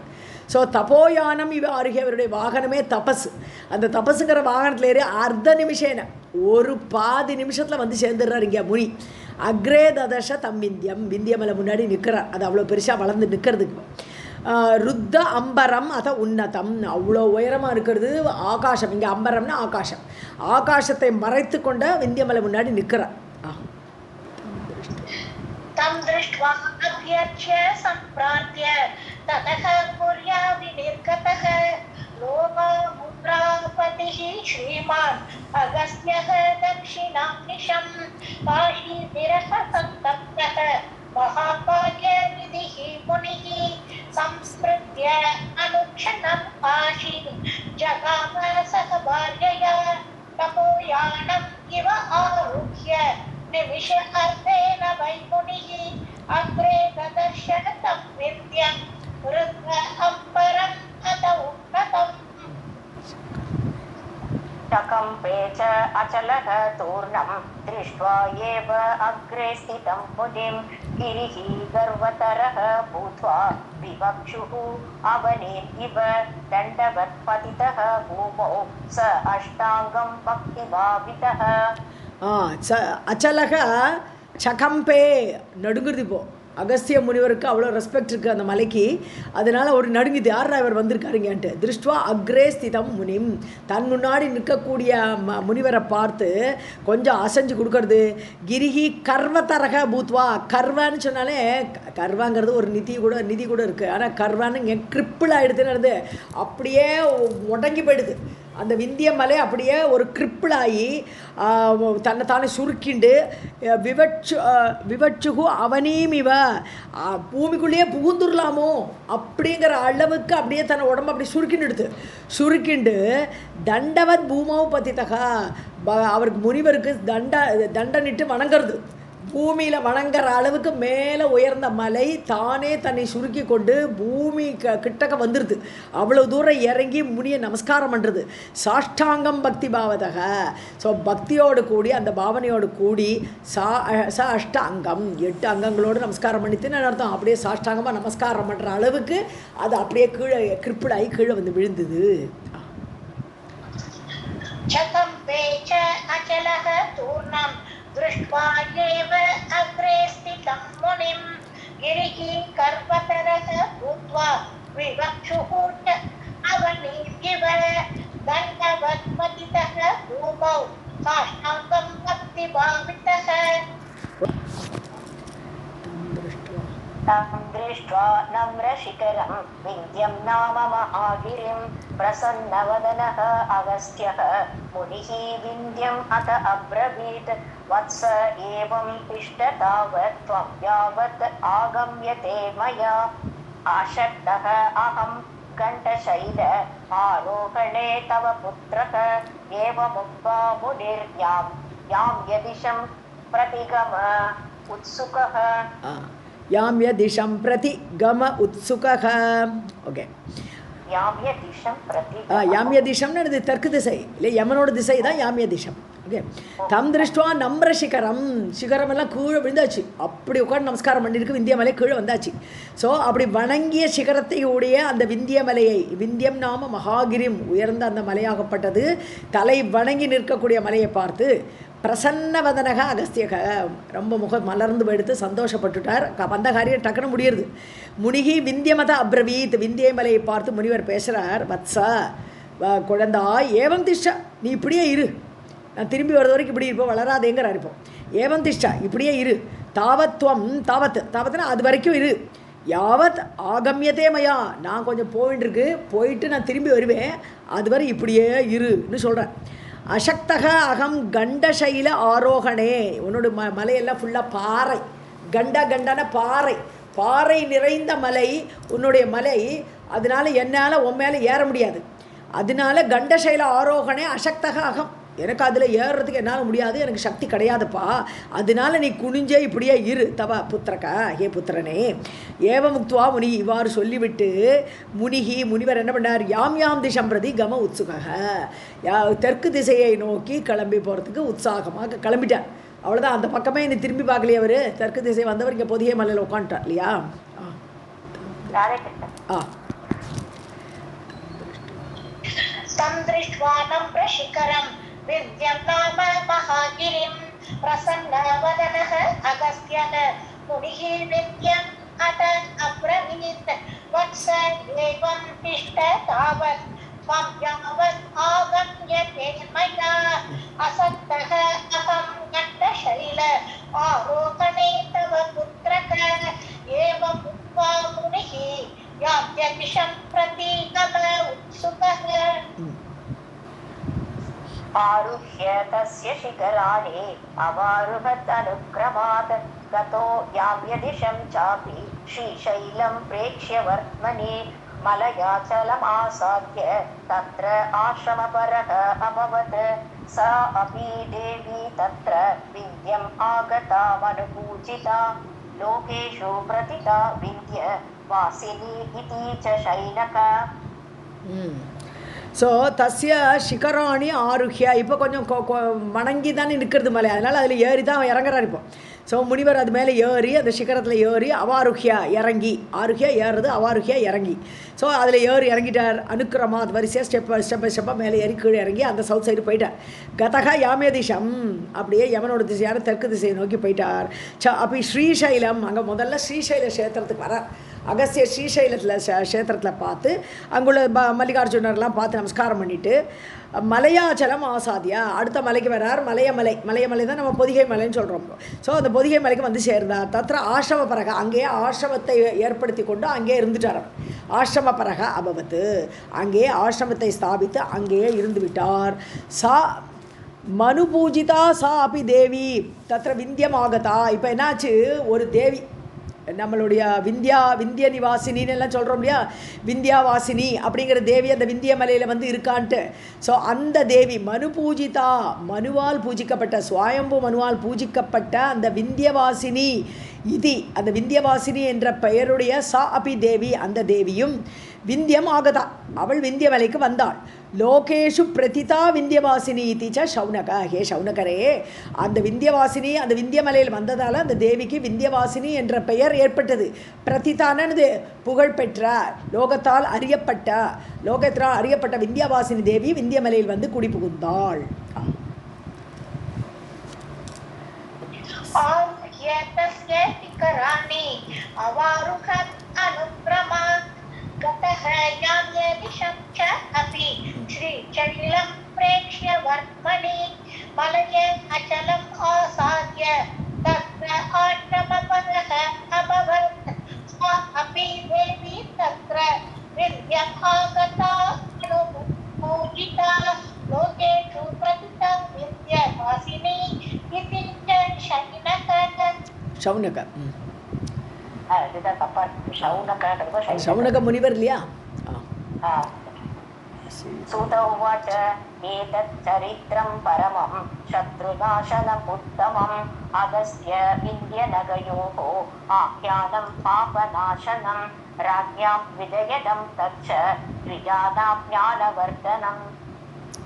ஸோ தபோயானம் இவ ஆருகே, அவருடைய வாகனமே தபஸ். அந்த தபஸுங்கிற வாகனத்தில் ஏறி அர்த்த நிமிஷேன, ஒரு பாதி நிமிஷத்தில் வந்து சேர்ந்துடுறார் இங்கே முனி. அக்ரே ததர்ஷ தம் விந்தியம், விந்தியமலை முன்னாடி நிற்கிறார். அது அவ்வளோ பெருசாக வளர்ந்து நிற்கிறதுக்கு. ருத்த அம்பரம் அத உன்னதம், அவ்வளோ உயரமாக இருக்கிறது ஆகாசம். இங்கே அம்பரம்னா ஆகாசம். ஆகாசத்தை மறைத்து கொண்ட விந்தியமலை முன்னாடி நிற்கிறார். தம் திருஷ்ட்வா அப்யர்ச்ய சம்பிரார்த்ய ததஹ புர்யா விநிர்கதஹ லோகா முத்ராபதிஹ ஸ்ரீமான் அகஸ்த்யஹ தக்ஷிணாம்னிஷம் காஷி விரஹ சந்தப்தஹ மகாபாக்ய நிதிஹ முனிஹ சம்ஸ்பிருத்ய அனுக்ஷணம் காஷி ஜகாம சக பார்யயா தபோயானம் இவ ஆருஹ்ய நிமிஷ அர்த்தேன வைமுனிஹ அக்ரே ததர்ஷன தம் வித்யம் ருத்ர அம்பரம் அத உன்னதம் டகம்பே ச அச்சலஹ தூர்ணம் திருஷ்ட்வா ஏவ அக்ரே ஸ்திதம் முனிம் கிரிஹ கர்வதரஹ பூத்வா விவக்ஷுः அவனீம் இவ தண்டவத் பதிதஹ பூமௌ ச அஷ்டாங்கம் பக்திபாவிதஹ. அச்சலக சகம்பே நடுங்குறது. இப்போ அகஸ்திய முனிவருக்கு அவ்வளோ ரெஸ்பெக்ட் இருக்குது அந்த மலைக்கு, அதனால் ஒரு நடுங்குது. யாரா இவர் வந்திருக்காருங்கன்ட்டு. திருஷ்டுவா அக்ரே ஸ்திதம் முனிம், தன் முன்னாடி நிற்கக்கூடிய முனிவரை பார்த்து கொஞ்சம் அசைஞ்சு கொடுக்கறது. கிரிஹி கர்வதரக பூத்வா, கர்வான்னு சொன்னாலே கர்வாங்கிறது ஒரு நிதி கூட இருக்குது. ஆனால் கர்வான்னு இங்கே கிரிப்பிள் ஆகிடுதுன்னு அப்படியே உடங்கி போயிடுது. அந்த விந்திய மலை அப்படியே ஒரு கிரிப்பிளாகி தன்னை தானே சுருக்கிண்டு விவட்சுகு அவனீம் இவ, பூமிக்குள்ளேயே புகுந்துடலாமோ அப்படிங்கிற அளவுக்கு அப்படியே தன்னை உடம்பு அப்படி சுருக்கிண்டு தண்டவத் பூமாவும் பத்தித்தகா, அவருக்கு முனிவருக்கு தண்டனிட்டு வணங்கிறது. பூமியில் வணங்குற அளவுக்கு மேலே உயர்ந்த மலை தானே தன்னை சுருக்கி கொண்டு பூமி கிட்டக்க வந்துடுது. அவ்வளோ தூரம் இறங்கி முனியை நமஸ்காரம் பண்ணுறது. சாஷ்டாங்கம் பக்தி பாவதக, ஸோ பக்தியோடு கூடி அந்த பாவனையோடு கூடி ச அஷ்ட அங்கம் 8 அங்கங்களோடு நமஸ்காரம் பண்ணிட்டுன்னு அர்த்தம். அப்படியே சாஷ்டாங்கமாக நமஸ்காரம் பண்ணுற அளவுக்கு அது அப்படியே கீழே கிரிப்பிளாகி கீழே வந்து விழுந்தது. दृष्ट्वा एव अग्रे स्थितं मुनिं गिरिः कर्वतरः भूत्वा विवक्षुः अवनीमिव दण्डवत् पतितः भूमौ साष्टाङ्गं भक्तिभावितः. तं दृष्ट्वा नम्रशिखरं विन्ध्यं नाम महागिरिं प्रसन्नवदनः अगस्त्यः मुनिः विन्ध्यम् अथ अब्रवीत् वत्स एवं तिष्ठ तावत् त्वं यावत् आगम्यते मया आशक्तः अहं कण्ठशैल आरोहणे तव पुत्रः एवमुक्त्वा मुनिर्यां यदिशं प्रतिगम उत्सुकः. யாம்ய திசம் பிரதி கம உத்சுகஹ. ஓகே, யாம்ய திசம்னு அது தெற்கு திசை இல்லை, யமனோட திசை தான் யாம்ய திசம். ஓகே, தம் திருஷ்டுவா நம்ர சிகரம், சிகரமெல்லாம் கீழே விழுந்தாச்சு. அப்படி உட்காந்து நமஸ்காரம் பண்ணியிருக்கு. விந்திய மலை கீழே வந்தாச்சு. ஸோ அப்படி வணங்கிய சிகரத்தை உடைய அந்த விந்திய மலையை, விந்தியம் நாம மகாகிரிம், உயர்ந்த அந்த மலையாகப்பட்டது, தலை வணங்கி நிற்கக்கூடிய மலையை பார்த்து பிரசன்னவதனக அகஸ்தியக, ரொம்ப முகம் மலர்ந்து எடுத்து சந்தோஷப்பட்டுட்டார். வந்த காரியம் டக்குன்னு முடியுது. முனிகி விந்தியமத அப்ரவீத், விந்திய மலையை பார்த்து முனிவர் பேசுகிறார். வத்சா குழந்தா, ஏவம் திஷ்டா, நீ இப்படியே இரு, நான் திரும்பி வர்றது வரைக்கும் இப்படி இருப்போம், வளராதேங்கிறார். இப்போ ஏவம் திஷ்டா, இப்படியே இரு. தாவத்வம், தாவத்துனா அது வரைக்கும் இரு. யாவத் ஆகமியதே மயா, நான் கொஞ்சம் போயிட்டு நான் திரும்பி வருவேன், அதுவரை இப்படியே இருன்னு சொல்கிறேன். அசக்தக அகம் கண்டசைல ஆரோகணே, உன்னோட மலையெல்லாம் ஃபுல்லாக பாறை, கண்டன பாறை நிறைந்த மலை உன்னுடைய மலை, அதனால என்னால் உன் மேலே ஏற முடியாது. அதனால கண்டசைல ஆரோகணே அசக்தக அகம், எனக்கு அதில் ஏறுறதுக்கு என்னால் முடியாது, எனக்கு சக்தி கிடையாதுப்பா, அதனால நீ குனிஞ்சே இப்படியே இரு. தவ புத்திரக்கா, ஹே புத்திரனே. ஏவமுக்துவா முனி, இவ்வாறு சொல்லிவிட்டு முனிவர் என்ன பண்ணார்? யாம் திசம் பிரதி கம உத்சுகக, தெற்கு திசையை நோக்கி கிளம்பி போகிறதுக்கு உற்சாகமாக கிளம்பிட்டார். அவ்வளோதான், அந்த பக்கமே இனி திரும்பி பார்க்கலையே அவர். தெற்கு திசை வந்தவர் இங்கே பொதிகை மலையில் உட்காந்துட்டார் இல்லையா? विद्यं नाम महागिरिं प्रसन्नवदनः अगस्त्यः मुनिः नित्यम् अत अब्रवीत् वत्स एवं तिष्ठ तावत् त्वं यावत् आगम्यते मया असक्तः अहं गण्डशैल आरोहणे तव पुत्रक एवम् उक्त्वा मुनिः याज्ञदिशं प्रति गम उत्सुकः आरुह्य तस्य शिखराणि अवारुहतनुक्रमात् गतो याम्यदिशं चापि श्रीशैलं प्रेक्ष्य वर्त्मनि मलयाचलमासाद्य तत्र आश्रमपरः अभवत् सा अपि देवी तत्र विन्द्यम् आगता मनुपूजिता लोकेषु प्रतिता विन्द्य वासिनी इति च शैनक ஸோ தஸ்ய சிகராணி ஆருஹ்யா இப்போ கொஞ்சம் மணங்கி தானே நிற்கிறது மலை, அதனால் அதில் ஏறி தான் அவன் இறங்குறாரு இப்போ. ஸோ முனிவர் அது மேலே ஏறி அந்த சிகரத்தில் ஏறி அவாருஹ்யா இறங்கி, ஆருஹ்யா ஏறுறது, அவாருஹ்யா இறங்கி. ஸோ அதில் ஏறி இறங்கிட்டார். அனுக்கிரமா அது வரிசையாக ஸ்டெப் மேலே ஏறி கீழே இறங்கி அந்த சவுத் சைடு போயிட்டார். கதகா யாமே திசம், அப்படியே யமனோட திசையான தெற்கு திசையை நோக்கி போயிட்டார். அப்படி ஸ்ரீசைலம், அங்கே முதல்ல ஸ்ரீசைல கஷேத்திரத்துக்கு வர அகஸ்திய ஸ்ரீசைலத்தில் க்ஷேத்திரத்தில் பார்த்து அங்குள்ள மல்லிகார்ஜுனர்லாம் பார்த்து நமஸ்காரம் பண்ணிவிட்டு மலையாச்சலம் ஆசாதியா அடுத்த மலைக்கு வரார். மலையமலை தான் நம்ம பொதிகை மலைன்னு சொல்கிறோம். ஸோ அந்த பொதிகை மலைக்கு வந்து சேர்ந்தார். தத்திர ஆசிரம பரக, அங்கேயே ஆசிரமத்தை ஏற்படுத்தி கொண்டு அங்கேயே இருந்துட்டார். ஆசிரம பரக அபவத்து, அங்கேயே ஆசிரமத்தை ஸ்தாபித்து அங்கேயே இருந்து விட்டார். சா மனு பூஜிதா சா அபி தேவி தத்திர விந்தியமாகதா. இப்போ என்னாச்சு, ஒரு தேவி நம்மளுடைய விந்திய நிவாசினின்னு எல்லாம் சொல்கிறோம் இல்லையா, விந்தியாவாசினி அப்படிங்கிற தேவி அந்த விந்திய மலையில் வந்து இருக்கான்ட்டு. ஸோ அந்த தேவி மனு பூஜிதா, மனுவால் பூஜிக்கப்பட்ட, சுவாயம்பு மனுவால் பூஜிக்கப்பட்ட அந்த விந்தியவாசினி இது, அந்த விந்தியவாசினி என்ற பெயருடைய சா அபி தேவி, அந்த தேவியும் விந்தியம் ஆகதா, அவள் விந்திய மலைக்கு வந்தாள். லோகேஷு பிரதிதா விந்தியவாசினி இத்திச்ச சௌனக. ஹே சௌனகரே, அந்த விந்தியவாசினி அந்த விந்தியமலையில் வந்ததால் அந்த தேவிக்கு விந்தியவாசினி என்ற பெயர் ஏற்பட்டது. பிரதிதானது புகழ்பெற்ற, லோகத்தால் அறியப்பட்ட விந்தியவாசினி தேவி விந்தியமலையில் வந்து குடி புகுந்தாள். श्रीशैलं प्रेक्ष्य वर्त्मनि मलये अचलम् आसाद्य तत्र आश्रमपरः अभवत् सा अपि देवी तत्र विन्द्यम् आगता पूजिता लोकेषु प्रतिता विन्द्यवासिनी इति च शौनक. शौनक मुनिवर இல்லையா? सूत उवाच एतत् चरित्रं परमं शत्रुनाशनम् उत्तमम् अगस्त्य विन्द्यनगयोः आख्यानं पापनाशनं राज्ञां विजयदं तच्च द्विजानां ज्ञानवर्धनम्.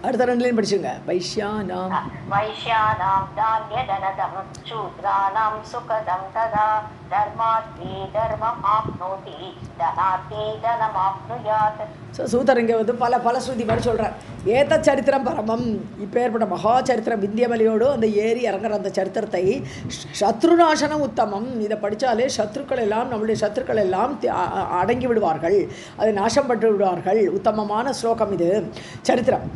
அடுத்த ரெண்டுலையும் படிச்சுங்க. வைஷ்யானாம் தான்யதனதம் சூத்ரானாம் சுகதம் ததா தர்மார்த்தி தர்மம் ஆப்னோதி தனார்த்தி தனம் ஆப்னுயாத். ஸோ சூதர் இங்கே வந்து பல ஸ்ருதி மாதிரி சொல்கிறார். ஏத்த சரித்திரம் பரமம், இப்போ ஏற்பட்ட மகா சரித்திரம் விந்தியமலையோடு அந்த ஏறி இறங்குற அந்த சரித்திரத்தை சத்ருநாசனம் உத்தமம், இதை படித்தாலே சத்ருக்கள் எல்லாம், நம்முடைய சத்ருக்கள் எல்லாம் அடங்கி விடுவார்கள், அதை நாசம் பட்டு விடுவார்கள். உத்தமமான ஸ்லோகம் இது சரித்திரம்.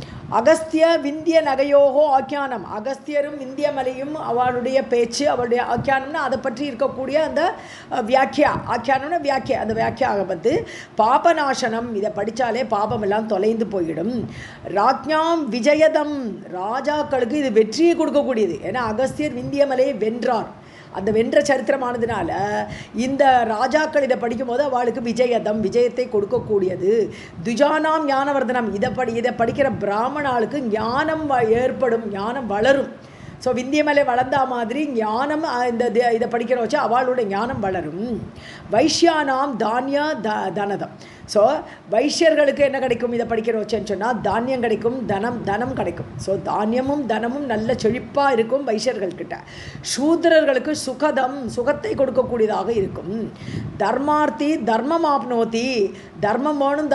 அகஸ்திய விந்திய நகையோகோ ஆக்கியானம், அகஸ்தியரும் விந்தியமலையும் அவளுடைய பேச்சு, அவளுடைய ஆக்கியானம்னா அதை பற்றி இருக்கக்கூடிய அந்த வியாக்கியா, ஆக்கியானம்னா வியாக்கியா, அந்த வியாக்கியாக வந்து பாபநாசனம், இதை படித்தாலே பாபம் எல்லாம் தொலைந்து போயிடும். ராஜ்ஞாம் விஜயதம், ராஜாக்களுக்கு இது வெற்றியை கொடுக்கக்கூடியது. ஏன்னா அகஸ்தியர் விந்தியமலையை வென்றார். அந்த வென்ற சரித்திரமானதுனால இந்த ராஜாக்கள் இதை படிக்கும்போது அவளுக்கு விஜயதம், விஜயத்தை கொடுக்கக்கூடியது. துஜானாம் ஞானவர்தனம், இதை படிக்கிற பிராமணாளுக்கு ஞானம் ஏற்படும், ஞானம் வளரும். ஸோ விந்தியமலை வளர்ந்தா மாதிரி ஞானம் இதை படிக்கிற வச்சு அவளுடைய ஞானம் வளரும். வைஷ்யானாம் தானியா தனதம், ஸோ வைஷ்யர்களுக்கு என்ன கிடைக்கும் இதை படிக்கிற வச்சேன்னு சொன்னால், தானியம் கிடைக்கும், தனம் கிடைக்கும். ஸோ தானியமும் தனமும் நல்ல செழிப்பாக இருக்கும் வைஷ்யர்கள்கிட்ட. சூத்திரர்களுக்கு சுகத்தை கொடுக்கக்கூடியதாக இருக்கும். தர்மார்த்தி தர்மம் ஆப்னோதி, தர்மம் வேணும்,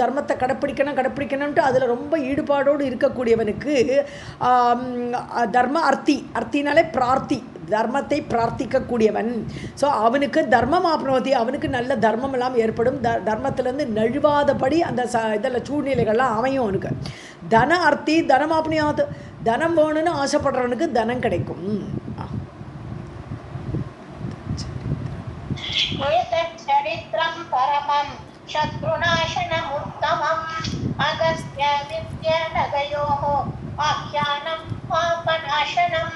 தர்மத்தை கடைப்பிடிக்கணும்ட்டு அதில் ரொம்ப ஈடுபாடோடு இருக்கக்கூடியவனுக்கு தர்ம அர்த்தினாலே பிரார்த்தி, தர்மத்தை பிரார்த்திக்கக்கூடியவன். ஸோ அவனுக்கு தர்மம் ஆப்னோதி, அவனுக்கு நல்ல தர்மம் எல்லாம் ஏற்படும். தர்மத்திலேருந்து நழுவாதபடி அந்த இதில் சூழ்நிலைகள்லாம் அமையும் அவனுக்கு. தன அர்த்தி தனம் ஆப்னியாது, தனம் வேணும்னு ஆசைப்படுறவனுக்கு தனம் கிடைக்கும். ஏதச்சரித்ரம் பரமம் சத்ருநாசனமுத்தமம் அகஸ்த்ய வித்யநகயோः ஆக்யானம் பாபநாசனம்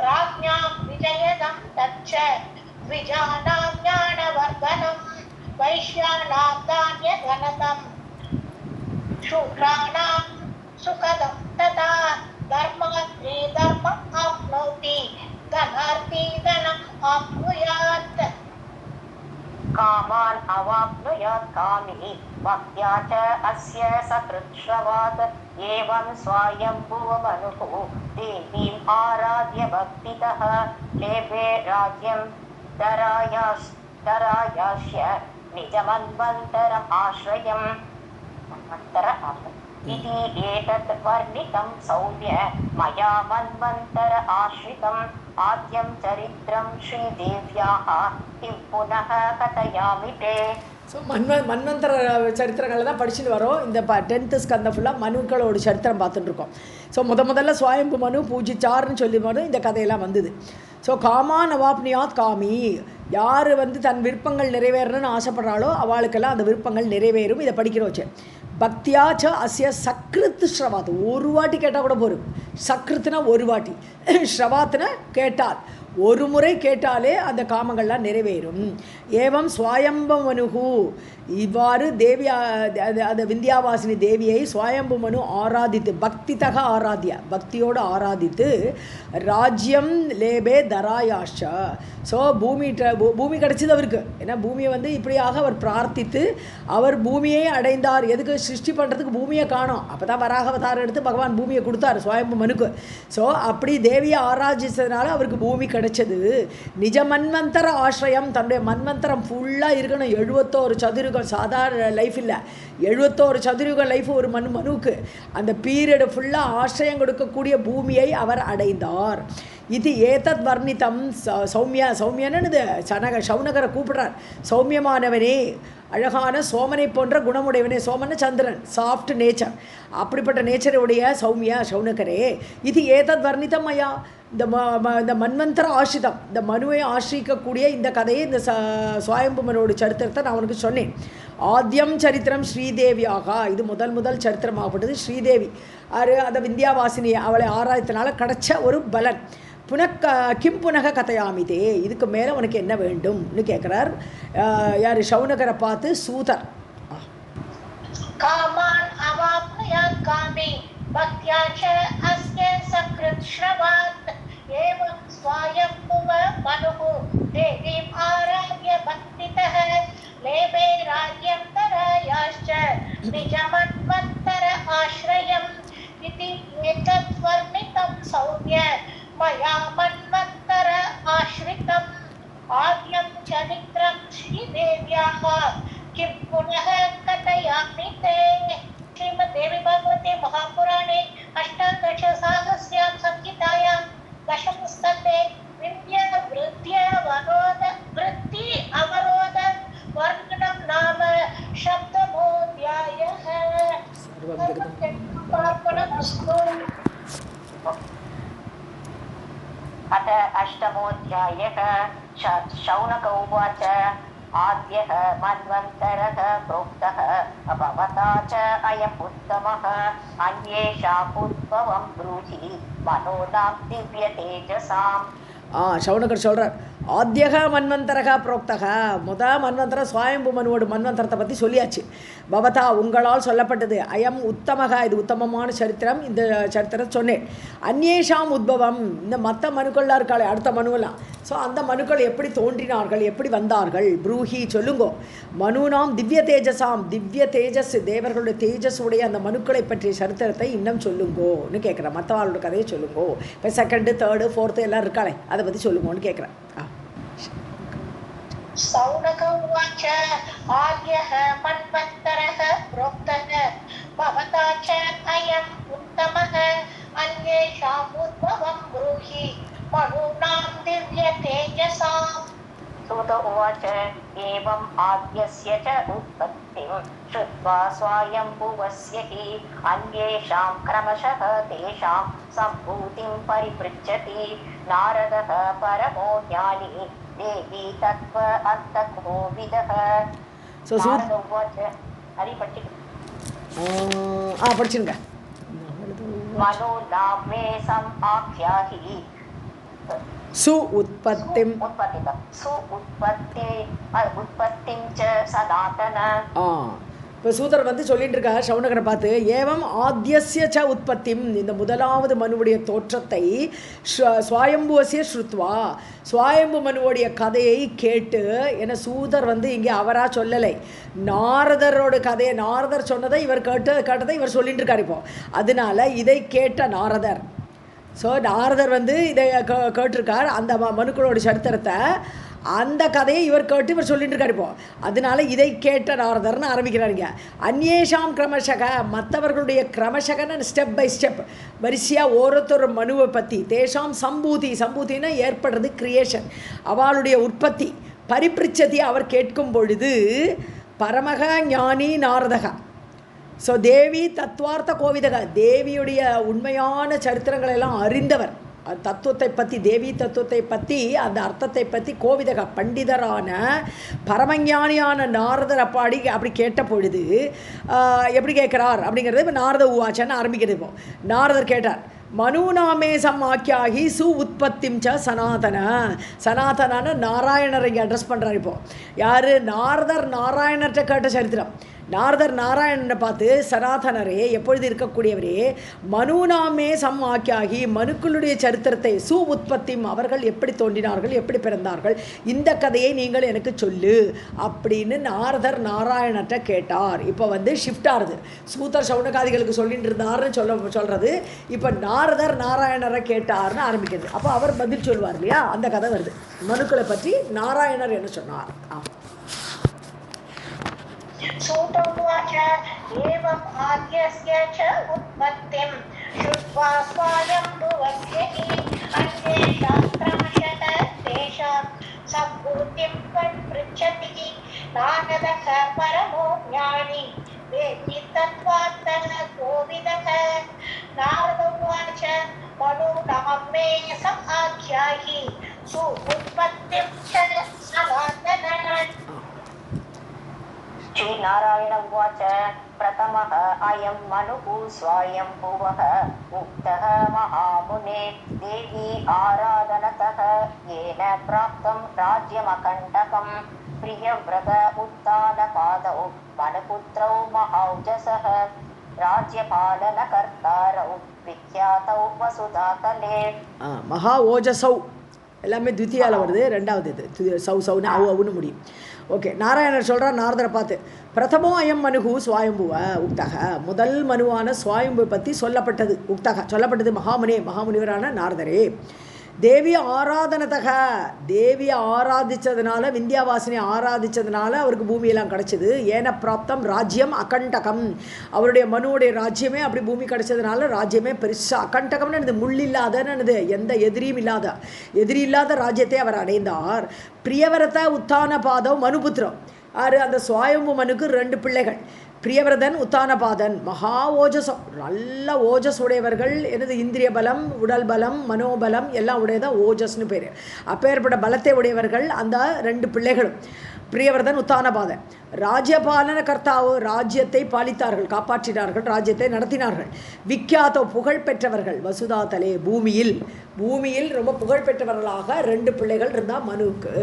ராஜ்ஞாம் விஜயதம் தச்ச விஜானாம் ஞானவர்தனம் வைஷ்யானாம் தான்யதனதம் சூத்ராணாம் சுகதம் ததா தர்மார்த்தி தர்மம் ஆப்னோதி தனார்த்தி தனம் ஆப்னுயாத் कामान् अवाप्नुयात् कामी भक्त्या च अस्य सकृच्छ्रवात् एवं स्वायम्भुवमनुः देवीम् आराध्य भक्तितः लेभे राज्यं दरायास्य निजमन्वन्तरम् आश्रयम् इति एतत् वर्णितं सौम्य मया मन्वन्तर आश्रितम् आद्यं चरित्रं श्रीदेव्याः किं पुनः कथयामि ते. ஸோ மன்வந்தர சரித்திரங்களை தான் படிச்சுட்டு வரோம். இந்த 10th ஸ்கந்தம் ஃபுல்லாக மனுக்களோட சரித்திரம் பார்த்துட்டுருக்கோம். ஸோ முதல்ல சுவாயம்பு மனு பூஜிச்சார்னு சொல்லி இந்த கதையெல்லாம் வந்தது. ஸோ காமான் அவாப்னியாத் காமி, யார் தன் விருப்பங்கள் நிறைவேறணும்னு ஆசைப்படுறாளோ அவளுக்கெல்லாம் அந்த விருப்பங்கள் நிறைவேறும். இதை படிக்கிறோம். வச்சு பக்தியாச்ச அஸ்ய சக்ருத் ஸ்ரவாத், ஒரு வாட்டி கேட்டால் கூட போகும். சக்ருத்துனா ஒரு வாட்டி, ஸ்ரவாத்துனா கேட்டால் ஒரு முறை கேட்டாலே அந்த காமங்கள்லாம் நிறைவேறும். ஏவம் சுவாயம்ப மனுகு, இவ்வாறு தேவி அந்த விந்தியாவாசினி தேவியை சுவாயம்பு மனு ஆராதித்து பக்திதக ஆராத்திய, பக்தியோடு ஆராதித்து ராஜ்யம் லேபே தராயாஷா. ஸோ பூமி கிடச்சிது அவருக்கு. ஏன்னா பூமியை இப்படியாக அவர் பிரார்த்தித்து அவர் பூமியை அடைந்தார். எதுக்கு? சிருஷ்டி பண்ணுறதுக்கு பூமியை காணோம். அப்போ தான் வராகவதாரம் எடுத்து பகவான் பூமியை கொடுத்தார் சுவாயம்பு மனுக்கு. ஸோ அப்படி தேவியை ஆராதிச்சதுனால அவருக்கு பூமி கிடைச்சது. நிஜ மன்வந்தர ஆசிரியம், தன்னுடைய மன்வந்தரம் ஃபுல்லாக இருக்கணும். 71 சதுரகம் சாதாரண லைஃப் இல்லை, 71 சதுரக லைஃப் ஒரு மனுவுக்கு. அந்த பீரியடு ஃபுல்லாக ஆசிரியம் கொடுக்கக்கூடிய பூமியை அவர் அடைந்தார். இது ஏதத் வர்ணித்தம் சௌமியன்னு சௌனகரை கூப்பிடுறார். சௌமியமானவனே, அழகான சோமனை போன்ற குணமுடையவனே. சோமன்னு சந்திரன், சாஃப்ட் நேச்சர். அப்படிப்பட்ட நேச்சருடைய சௌமியா சௌனகரே. இது ஏதத் வர்ணித்தம் ஐயா, இந்த மன்வந்தர ஆசிரிதம், இந்த மனுவை ஆசிரிக்கக்கூடிய இந்த கதையை, இந்த சுவாயம்புமனோட சரித்திரத்தை நான் உனக்கு சொன்னேன். ஆத்யம் சரித்திரம் ஸ்ரீதேவியாக, இது முதல் சரித்திரமாகப்பட்டது. ஸ்ரீதேவி அந்த விந்தியாவாசினியை அவளை ஆராய்த்தனால கிடைச்ச ஒரு பலன். கிம் புனக கதையாமிதே, இதுக்கு மேலே உனக்கு என்ன வேண்டும்னு கேட்குறார். யார்? சௌனகரை பார்த்து சூதர். காமான் அவாப்னுயாத் காமி பக்த்யா ச அஸ்ய சக்ருத் ஸ்ரவாத் ஏவம் ஸ்வயம்புவ மனுஹு தேவீம் ஆராத்ய பக்திதஹ லேபே ராஜ்யம் தராயாஸ்ச நிஜமன்வந்தர ஆஸ்ரயம் இதி ஏதத் வர்ணிதம் சௌம்ய மயா மன்வந்தர ஆஸ்ரிதம் ஆத்யம் சரித்ரம் ஸ்ரீதேவ்யாः किं पुनः कथयामि ते. श्रीमद्देवी भागवते महापुराणे अष्टादशसाहस्र्यां संहितायां दशमस्कन्धे वृत्ति अवरोध वर्णनं नाम शब्दमोऽध्यायः. अथ अष्टमोऽध्यायः. शौनक उवाच आद्यः मन्वन्तरः प्रोक्तः भवता च अयम् उत्तमः अन्येषाम् उद्भवं ब्रूहि मनोनां दिव्यतेजसाम्. சௌனகர் சொல்கிறார். ஆத்யக மன்வந்தரக புரோக்தக, மன்வந்தர சுவாயம்பு மனுவோட மன்வந்தரத்தை பற்றி சொல்லியாச்சு. பவதா, உங்களால் சொல்லப்பட்டது. அயம் உத்தமக, இது உத்தமமான சரித்திரம். இந்த சரித்திரத்தை சொன்னேன். அந்நேஷாம் உத்பவம், இந்த மற்ற மனுக்கள்லாம் இருக்காளே, அடுத்த மனுவெல்லாம். ஸோ அந்த மனுக்கள் எப்படி தோன்றினார்கள், எப்படி வந்தார்கள், ப்ரூஹி சொல்லுங்கோ. மனுனாம் திவ்ய தேஜசாம், திவ்ய தேஜஸ், தேவர்களுடைய தேஜஸ் உடைய அந்த மனுக்களை பற்றிய சரித்திரத்தை இன்னும் சொல்லுங்கோன்னு கேட்குறேன். மற்றவாளோட கதையை சொல்லுங்கோ. இப்போ 2, 3, 4 எல்லாம் இருக்காளே, அதை பற்றி சொல்லுங்கோன்னு கேட்குறேன். सौनक उवाच आद्यः मन्वन्तरः प्रोक्तः भवता च अयम् उत्तमः अन्येषाम् उद्भवं ब्रूहि मनूनां दिव्यतेजसाम् सूत उवाच एवम् आद्यस्य च उत्पत्तिं श्रुत्वा स्वायम्भुवस्य हि अन्येषां क्रमशः तेषां सम्भूतिं परिपृच्छति नारदः परमो ज्ञानी देवी तत्त्व अन्तकोविदः ஸோ नारद उवाच हरिपट्टि படிச்சுங்க. मनूनां मे समाख्याहि उत्पत्तिं उत्पत्तिं च सनातन. இப்போ சூதர் வந்து சொல்லிட்டு இருக்கார் சவுனகரை பார்த்து, ஏவம் ஆத்யஸ்ய ச உற்பத்திம், இந்த முதலாவது மனுவுடைய தோற்றத்தை ஸ்வயம்புவசிய ஸ்ருத்வா, ஸ்வயம்பு மனுவோடைய கதையை கேட்டு, என சூதர் வந்து இங்கே அவராக சொல்லலை, நாரதரோட கதையை நாரதர் சொன்னதை இவர் கேட்டதை இவர் சொல்லிட்டு இருக்கார். இப்போ அதனால இதை கேட்ட நாரதர், ஸோ நாரதர் வந்து இதை கேட்டிருக்கார், அந்த மனுக்களோட சரித்திரத்தை, அந்த கதையை இவர் கேட்டு இவர் சொல்லிட்டு இருக்கார். இப்போ அதனால இதை கேட்ட நாரதர்னு ஆரம்பிக்கிறாருங்க. அந்நேஷாம் கிரமசக, மற்றவர்களுடைய கிரமசகன்னு ஸ்டெப் பை ஸ்டெப் வரிசையாக ஒருத்தர் மனுவை பற்றி, தேஷாம் சம்பூத்தின்னா ஏற்படுறது கிரியேஷன், அவளுடைய உற்பத்தி பரிபிரிச்சதி அவர் கேட்கும் பொழுது பரமக ஞானி நாரதகா. ஸோ தேவி தத்துவார்த்த கோவிதக, தேவியுடைய உண்மையான சரித்திரங்களை எல்லாம் அறிந்தவர், தத்துவத்தை பற்றி, தேவி தத்துவத்தை பற்றி, அந்த அர்த்தத்தை பற்றி கோவிதக பண்டிதரான பரமஞானியான நாரதர் அப்படி கேட்ட பொழுது எப்படி கேட்குறார் அப்படிங்கிறது இப்போ நாரத உவாச்சன்னு ஆரம்பிக்கிறது. இப்போ நாரதர் கேட்டார், மனுநாமே சமாக்கியாகி உற்பத்திம் ச சனாதன. சனாதனான நாராயணரை இங்கே அட்ரஸ் பண்ணுறார். இப்போது யார்? நாரதர் நாராயணர்கிட்ட கேட்ட சரித்திரம். நாரதர் நாராயணனை பார்த்து, சனாதனரே, எப்பொழுது இருக்கக்கூடியவரே, மனுநாமே சமாக்கியாகி, மனுக்களுடைய சரித்திரத்தை, உற்பத்திம், அவர்கள் எப்படி தோன்றினார்கள், எப்படி பிறந்தார்கள், இந்த கதையை நீங்கள் எனக்கு சொல்லு அப்படின்னு நாரதர் நாராயணர்கிட்ட கேட்டார். இப்போ வந்து ஷிஃப்ட் ஆகுது, சூதர் சவுனகாதிகளுக்கு சொல்லிட்டு இருந்தார்னு சொல்கிறது, இப்போ நாரதர் நாராயணரை கேட்டார்னு ஆரம்பிக்கிறது. அப்போ அவர் பதில் சொல்வார் இல்லையா, அந்த கதை வருது. மனுக்களை பற்றி நாராயணர் என்ன சொன்னார். सूत उवाच एवम् आद्यस्य च उत्पत्तिं श्रुत्वा स्वायम्भुवस्य हि अन्येषां क्रमशः तेषां सम्भूतिं पृच्छति नारदः परमो ज्ञानी वेत्ति तत्त्वार्थः कोविदः. नारद उवाच मनूनां मे समाख्याहि उत्पत्तिं च सनातनः. श्रीनारायण उवाच प्रथमः अयं मनुः स्वयंभुवः उक्तः महामुने देवी आराधनतः येन प्राप्तं राज्यमकण्टकं प्रियव्रत उत्तानपादौ मनुपुत्रौ महौजसः राज्यपालनकर्तारौ विख्यातौ वसुधातले. மகா ஓஜசௌ எல்லாமே த்வித்தியாவில் வருது, ரெண்டாவது இது சவுன்னு அவுன்னு முடியும். ஓகே, நாராயணர் சொல்கிறார் நாரதரை பார்த்து, பிரதமோ அயம் மனுகு சுவாயம்புவ உக்தக, முதல் மனுவான சுவாயம்புவை பற்றி சொல்லப்பட்டது மகாமுனிவரான நாரதரே. தேவி ஆராதனத்தக, தேவியை ஆராதித்ததுனால, விந்தியாவாசினியை ஆராதித்ததுனால அவருக்கு பூமியெல்லாம் கிடச்சிது. ஏன பிராப்தம் ராஜ்யம் அகண்டகம், அவருடைய மனுவுடைய ராஜ்யமே அப்படி பூமி கிடச்சதுனால ராஜ்யமே பெருசாக அகண்டகம்னு எனது முள்ளில்லாதன்னு, எந்த எதிரி இல்லாத ராஜ்யத்தை அவர் அடைந்தார். பிரியவரத உத்தான பாதம் மனுபுத்திரம், அந்த சுவாயம்பு மனுக்கு 2 பிள்ளைகள், பிரியவரதன் உத்தானபாதன். மகா ஓஜசம், நல்ல ஓஜஸ் உடையவர்கள். எனது இந்திரிய பலம், உடல் பலம், மனோபலம் எல்லாம் உடையதான் ஓஜஸ்னு பேர். அப்பேற்பட்ட பலத்தை உடையவர்கள் அந்த 2 பிள்ளைகளும். பிரியவரதன் உத்தானபாதன் ராஜ்யபாலன கர்த்தாவோ, ராஜ்யத்தை பாலித்தார்கள், காப்பாற்றினார்கள், ராஜ்யத்தை நடத்தினார்கள். விக்கியாத்தோ, புகழ் பெற்றவர்கள். வசுதாதலே, பூமியில் ரொம்ப புகழ் பெற்றவர்களாக 2 பிள்ளைகள் இருந்தால் மனுவுக்கு.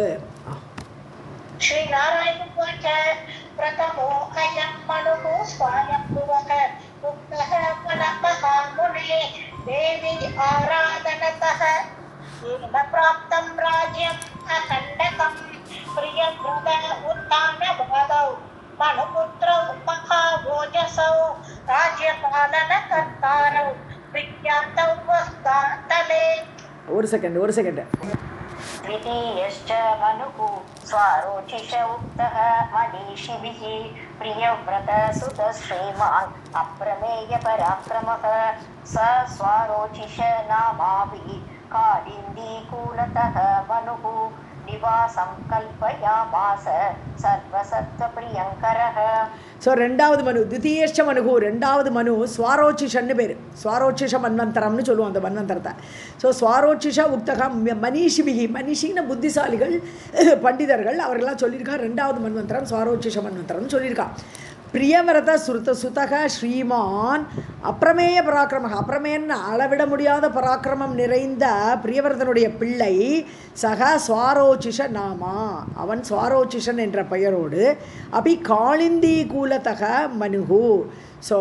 श्री नारायण उवाच प्रथमो अयं मनुः स्वयंभुवः उक्तः महामुने देवी आराधनतः येन प्राप्तं राज्यम् अखण्डकं प्रियव्रत उत्तानपादौ मनुपुत्रौ महाभोजसौ राज्यपालनकर्तारौ विख्यातौ वसुधातले. ஒரு செகண்ட். द्वितीयश्च मनुः स्वारोचिष उक्तः मनीषिभिः प्रियव्रत सुतश्रीमान् अप्रमेय पराक्रमः स स्वारोचिष नामाभिः कालिन्दीकूलतः मनुः निवासं कल्पयामास सर्वसत्त्वप्रियङ्करः. ஸோ ரெண்டாவது மனு தித்தீயஷ்ட மனுகு, ரெண்டாவது மனு ஸ்வாரோச்சிஷன்னு பேர். ஸ்வாரோச்சிஷ மன்வந்தரம்னு சொல்லுவோம் அந்த மன்வந்தரத்தை. ஸோ ஸ்வாரோச்சிஷ உக்தகா மனிஷிபிகி, மனிஷின்னு புத்திசாலிகள் பண்டிதர்கள் அவர்கள்லாம் சொல்லியிருக்கா ரெண்டாவது மன்வந்தரம் ஸ்வாரோச்சிஷ மன்வந்தரம்னு சொல்லியிருக்கா. பிரியவரத சுதக ஸ்ரீமான் அப்பிரமேய பராக்கிரம, அப்பிரமேயன்னு அளவிட முடியாத பராக்கிரமம் நிறைந்த பிரியவரதனுடைய பிள்ளை சக ஸ்வாரோச்சிஷ நாமா, அவன் ஸ்வாரோச்சிஷன் என்ற பெயரோடு அபி காளிந்தி கூலத்தக மனுகு. ஸோ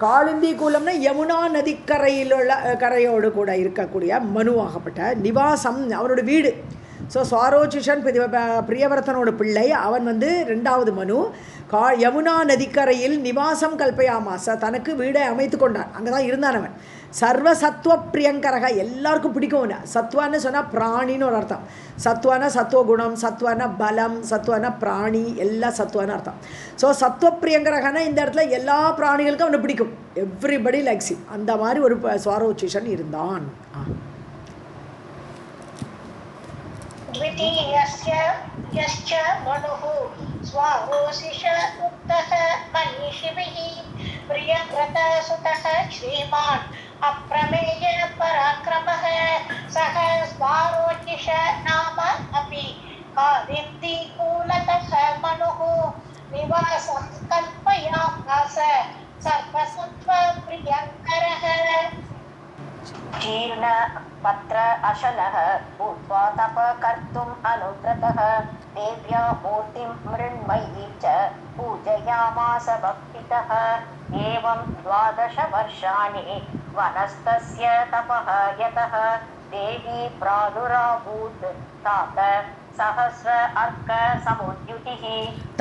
காளிந்தி கூலம்னா யமுனா நதிக்கரையில் உள்ள கரையோடு கூட இருக்கக்கூடிய மனுவாகப்பட்ட நிவாசம் அவனோட வீடு. ஸோ ஸ்வாரோச்சிஷன் பிரியவர்த்தனோட பிள்ளை அவன் வந்து ரெண்டாவது மனு யமுனா நதிக்கரையில் நிவாசம் கல்பயாமாச, தனக்கு வீடை அமைத்து கொண்டான், அங்கே தான் இருந்தான் அவன். சர்வ சத்துவ பிரியங்கரக, எல்லாருக்கும் பிடிக்கும். சத்வான்னு சொன்னால் பிராணின்னு ஒரு அர்த்தம். சத்வானா சத்துவகுணம், சத்வானா பலம், சத்வானா பிராணி, எல்லாம் சத்வான அர்த்தம். ஸோ சத்துவ பிரியங்கரகனா இந்த இடத்துல எல்லா பிராணிகளுக்கும் அவனை பிடிக்கும். Everybody likes him. அந்த மாதிரி ஒரு ஸ்வாரோச்சிஷன் இருந்தான். द्वितीयश्च मनुः स्वारोचिष उक्तः मनीषिभिः प्रियव्रतसुतः श्रीमान् अप्रमेय पराक्रमः सः स्वारोचिष नाम अपि कालिन्दीकूलतः मनुः निवासं कल्पयामास सर्वसत्त्वप्रियङ्करः. जीर्णपत्र अशनः भूत्वा तपकर्तुम् अनुव्रतः देव्या मूर्तिं मृण्मयीं च पूजयामास भक्तितः. एवं 12 वर्षाणि वनस्तस्य तपः यतः देवी प्रादुराभूत् तात सहस्र अर्क समुद्युतिः.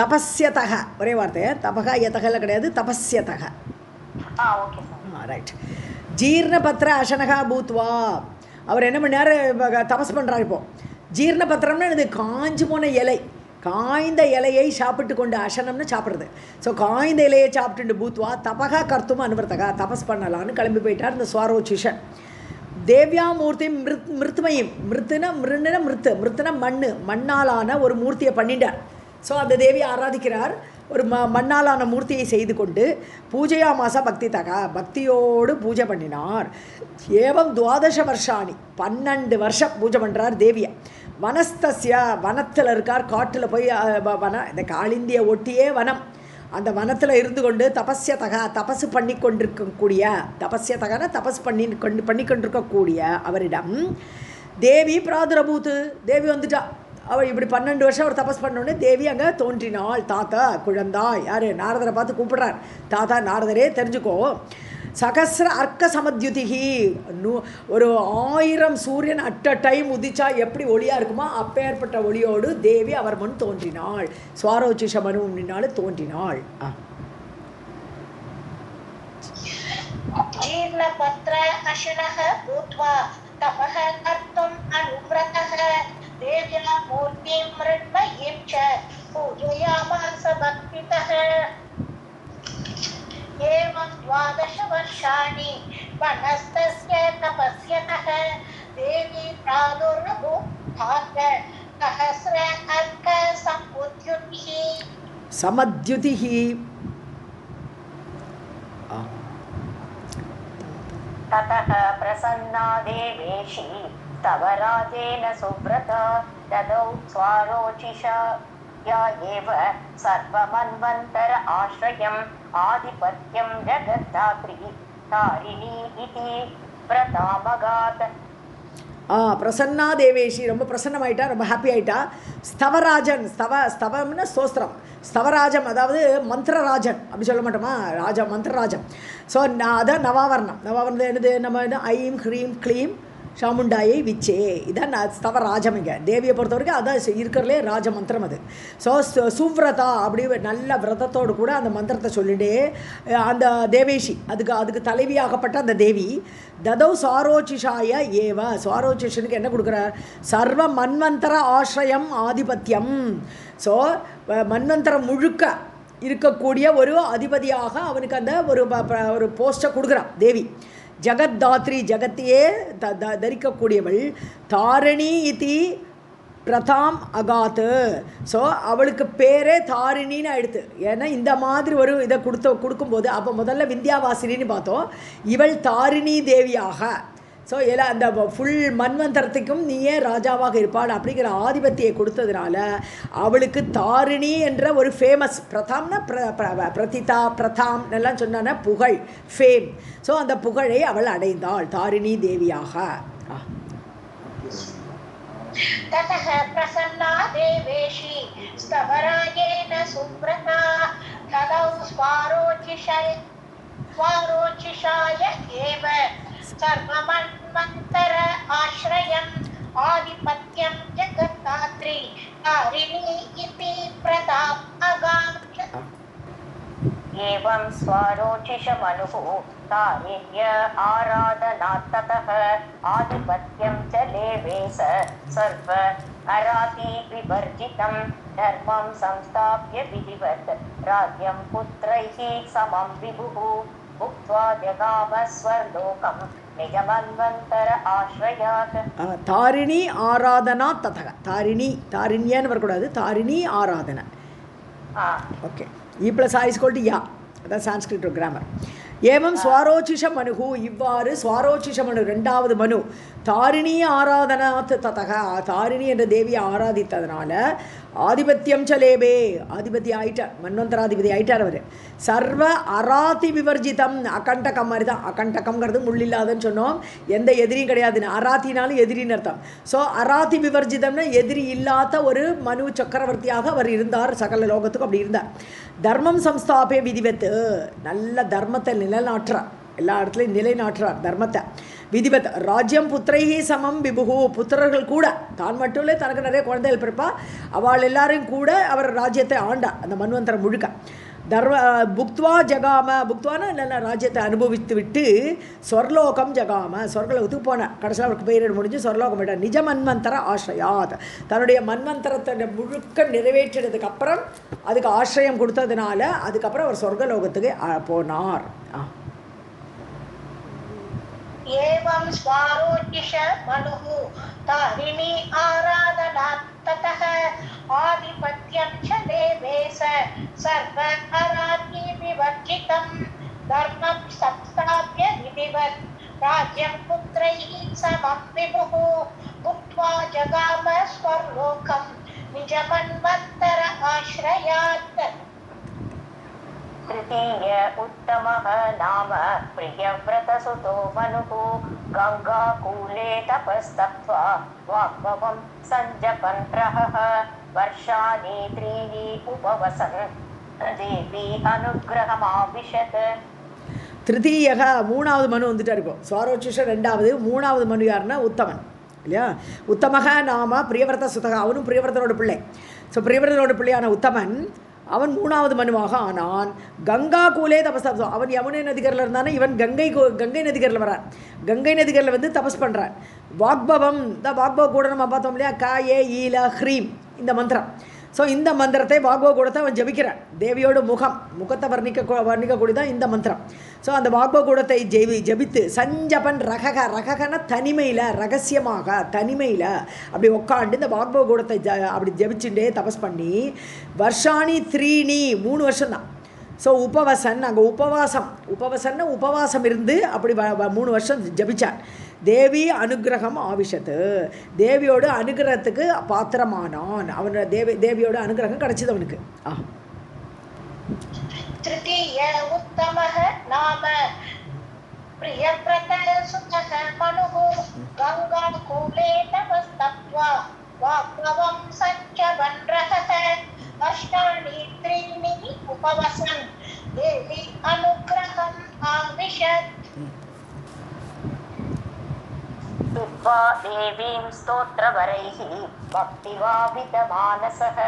தபஸ்யதக ஒரே வார்த்தை, தபக யதகல கிடையாது, தபஸ்யதக. Okay sir, right. ஜீர்ணபத்திர அசனகா பூத்வா, அவர் என்ன பண்ணார், தபஸ் பண்ணுறார். இப்போது ஜீர்ணபத்திரம்னா இது காஞ்சு போன இலை, காய்ந்த இலையை சாப்பிட்டு கொண்டு, அசனம்னு சாப்பிட்றது. ஸோ காய்ந்த இலையை சாப்பிட்டுட்டு பூத்வா தபகா கர்த்தும் அனுவர்த்தகா, தபஸ் பண்ணலான்னு கிளம்பி போயிட்டார் இந்த ஸ்வாரோச்சிஷன். தேவ்யா மூர்த்தி மிருத்மயம், மிருத்துனா மிருண்டுனா மிருத்துனா மண்ணாலான ஒரு மூர்த்தியை பண்ணிட்டார். ஸோ அந்த தேவியை ஆராதிக்கிறார். ஒரு மண்ணாலான மூர்த்தியை செய்து கொண்டு பூஜையாமாசா பக்தி தகா, பக்தியோடு பூஜை பண்ணினார். ஏவம் 12 வருஷாணி, 12 வருஷம் பூஜை பண்ணுறார் தேவியை. வனஸ்தஸ்ய, வனத்தில் இருக்கார், காட்டில் போய் இந்த காளிந்தியை ஒட்டியே வனம், அந்த வனத்தில் இருந்து கொண்டு தபஸ்யதகா, தபசு பண்ணி கொண்டிருக்கக்கூடிய, தபஸ்யதகனா தபஸ் பண்ணிக்கொண்டிருக்கக்கூடிய அவரிடம் தேவி பிராதுரபூத்து, தேவி வந்துட்டா. அவள் இப்படி 12 வருஷம் அவர் தபஸ் பண்ணோடனே தேவி அங்கே தோன்றினாள். தாத்தா குழந்தாய், யார் நாரதரை பார்த்து கூப்பிடுறார். தாத்தா நாரதரே தெரிஞ்சுக்கோ, சகசிர அர்க்க சமத்யுதிகி, ஒரு 1000 சூரியன் அட் அ டைம் உதிச்சா எப்படி ஒளியாக இருக்குமோ அப்பேற்பட்ட ஒளியோடு தேவி அவர் முன் தோன்றினாள். ஸ்வாரோச்சிஷ மனு முன்னாள் தோன்றினாள். जीर्णपत्र अशनः भूत्वा तपः कर्तुम् अनुव्रतः देव्या मूर्तिं मृण्मयीं च पूजयामास भक्तितः. एवं 12 वर्षाणि वनस्तस्य तपस्यतः देवी प्रादुर्भूत् सहस्र अर्क समद्युतिः. ततः प्रसन्ना देवेशी तव राजेन सुव्रता ददौ स्वारोचिषया एव सर्वमन्वन्तर आश्रयम् आधिपत्यं जगद्धात्री तारिणी इति व्रतामगात्. பிரசன்னா தேவேஷி ரொம்ப பிரசன்னமாயிட்டா, ரொம்ப ஹாப்பி ஆகிட்டா. ஸ்தவராஜன், ஸ்தவம்னா ஸ்தோஸ்திரம், ஸ்தவராஜம் அதாவது மந்திரராஜன் அப்படி சொல்ல மாட்டோமா, ராஜா மந்திரராஜம். ஸோ அதான் நவாவரணம். நவாவரணம் என்னது, நம்ம ஐம் ஹ்ரீம் க்ளீம் சாமுண்டாயை விச்சே, இதான் ஸ்தவராஜம். இங்கே தேவியை பொறுத்த வரைக்கும் அதான் இருக்கிறதுலே ராஜ மந்திரம் அது. ஸோ சுவ்ரதா அப்படி நல்ல விரதத்தோடு கூட அந்த மந்திரத்தை சொல்லிட்டே அந்த தேவேஷி, அதுக்கு தலைவியாகப்பட்ட அந்த தேவி ததௌ சாரோச்சிஷாய ஏவ, சாரோச்சிஷனுக்கு என்ன கொடுக்குறார், சர்வ மன்வந்தர ஆசிரயம் ஆதிபத்தியம். ஸோ மன்வந்தரம் முழுக்க இருக்கக்கூடிய ஒரு அதிபதியாக அவனுக்கு அந்த ஒரு போஸ்ட்டை கொடுக்குறான் தேவி. ஜகத்தாத்ரி ஜகத்தையே தரிக்கக்கூடியவள் தாரிணி இதி பிரதாம் அகாத்து. ஸோ அவளுக்கு பேரே தாரிணின்னு ஆயிடுத்து. ஏன்னா இந்த மாதிரி ஒரு இதை கொடுக்கும்போது அப்போ முதல்ல விந்தியாவாசினின்னு பார்த்தோம், இவள் தாரிணி தேவியாக. ஸோ எல்லாம் அந்த ஃபுல் மன்வந்தரத்துக்கும் நீயே ராஜாவாக இருப்பாள் அப்படிங்கிற ஆதிபத்தியை கொடுத்ததுனால அவளுக்கு தாரிணி என்ற ஒரு ஃபேமஸ், பிரதாம்னா பிரதிதா பிரதாம் எல்லாம் சொன்னான்னா புகழ், ஃபேம். ஸோ அந்த புகழை அவள் அடைந்தாள் தாரிணி தேவியாக. ततः प्रसन्ना देवेशी स्तवराजेन सुव्रता तदौ स्वारोचिषाय एव सर्वमन्वन्तर आश्रयम् आधिपत्यं जगत्तात्री तारिणी इति प्रताप अगाम्य. एवं स्वारोचिषमनुः तारिण्य आराधनात्ततः आधिपत्यं च लेवे सर्व अराति विवर्जितं धर्मं संस्थाप्य विधिवत् राज्यं पुत्रैः समं विभुः भुक्त्वा जगाम स्वर्लोकं निजमन्वन्तर आश्रयात्. தாரிணி ஆராதனா ததக. தாரிணியான்னு வரக்கூடாது, தாரிணி ஆராதனா. ஓகே, இ ப்ளஸ் ஆ இஸ் ஈக்குவல் டு யா, அதான் சான்ஸ்கிரிட் கிராமர். ஏவம் ஸ்வாரோச்சிஷ மனுகு, இவ்வாறு ஸ்வாரோச்சிஷ மனு ரெண்டாவது மனு தாரிணி ஆராதனாத் ததக, தாரிணி என்ற தேவியை ஆராதித்ததுனால ஆதிபத்தியம் சலேபே, ஆதிபதி ஆயிட்டார், மன்வந்தராதிபதி ஆயிட்டார் அவர். சர்வ அராதி விவர்ஜிதம், அகண்டகம் மாதிரி தான். அகண்டகம்ங்கிறது முள்ளில்லாதன்னு சொன்னோம், எந்த எதிரியும் கிடையாதுன்னு. அராத்தினாலும் எதிரின்னு அர்த்தம். ஸோ அராதி விவர்ஜிதம்னா எதிரி இல்லாத ஒரு மனு சக்கரவர்த்தியாக அவர் இருந்தார், சகல லோகத்துக்கும் அப்படி இருந்தார். தர்மம் சம்ஸ்தாபே விதிவத்து, நல்ல தர்மத்தை நிலைநாட்டுறார், எல்லா இடத்துலையும் நிலைநாட்டுறார் தர்மத்தை. விதிவத் ராஜ்யம் புத்திரைஹி சமம் விபுகு, புத்திரர்கள் கூட, தான் மட்டும் இல்லை தனக்கு நிறைய குழந்தைகள் பிறப்பா, அவள் எல்லாரையும் கூட அவர் ராஜ்யத்தை ஆண்டார் அந்த மன்வந்தரம் முழுக்க. புக்த்வா ஜகாம, புக்த்வானா நல்ல ராஜ்யத்தை அனுபவித்து விட்டு சொர்லோகம் ஜகாம, சொர்க்கலோகத்துக்கு போனார். கடைசியில் அவருக்கு பெயரிட முடிஞ்சு சொர்லோகம் விட்டார். நிஜ மன்வந்தர ஆශ්‍රயாத், தன்னுடைய மன்வந்தரத்தை முழுக்க நிறைவேற்றினதுக்கு அப்புறம் அதுக்கு ஆශ්‍රயம் கொடுத்ததுனால அதுக்கப்புறம் அவர் சொர்க்கலோகத்துக்கு போனார். एवं स्वारोचिष मनुः तारिणी आराधनात् ततः आधिपत्यं च देवे सर्व अराति विवर्जितं धर्मं संस्थाप्य विधिवत् राज्यं पुत्रैः समं विभुः भुक्त्वा जगाम स्वर्लोकं निजमन्वन्तर आश्रयात्. तृतीय उत्तमः नाम प्रियव्रतसुतो मनुः गङ्गाकूले तपस्तप्त्वा वाग्भवं सञ्जपन् रहः वर्षाणि त्रीणि उपवसन् देवी अनुग्रहमाविशत्. திருத்தீயக மூணாவது மனு வந்துட்டார். இப்போ ஸ்வாரோச்சிஷ ரெண்டாவது, மூணாவது மனு யாருன்னா உத்தமன் இல்லையா. உத்தமக நாம பிரியவரத சுதக, அவனும் பிரியவரதனோட பிள்ளை. ஸோ பிரியவரதனோட பிள்ளையான உத்தமன் அவன் மூணாவது மனுவாக ஆனான். கங்கா கூலே தபஸ், அவன் யமுனை நதிகரில் இருந்தானே, இவன் கங்கை நதிகரில் வரான். கங்கை நதிகரில் வந்து தபஸ் பண்ணுறான். வாக்பவம், இந்த வாக்பவ கூட நம்ம பார்த்தோம் இல்லையா, கா ஏ ஈல ஹ்ரீம் இந்த மந்திரம். ஸோ இந்த மந்திரத்தை வாக்பவ கூடத்தை அவன் ஜபிக்கிறான். தேவியோட முகத்தை வர்ணிக்கக்கூடியதான் இந்த மந்திரம். ஸோ அந்த வாக்பவ கூடத்தை ஜபித்து சஞ்சபன் ரககன தனிமையில், ரகசியமாக தனிமையில் அப்படி உட்காந்து இந்த வாக்பவ கூடத்தை அப்படி ஜபிச்சுட்டே தபஸ் பண்ணி வருஷாணி 3 வருஷம்தான். ஸோ உபவசன், அங்கே உபவாசம் இருந்து அப்படி 3 வருஷம் ஜபிச்சான். தேவி அனுகிரகம் ஆவிஷத்து, தேவியோட அனுகிரகத்துக்கு பாத்திரமானான். அவனோட தேவியோட அனுகிரகம் கிடைச்சது அவனுக்கு. तृतीय उत्तमः नाम प्रियव्रतसुतः मनुः गङ्गाकूले तपस्तप्त्वा वाग्भवं सञ्जपन् रहः वर्षाणि 3 उपवसन् देवी अनुग्रहम् आविशत्. स्तुत्वा देवीं स्तोत्रवरैः भक्तिभावितमानसः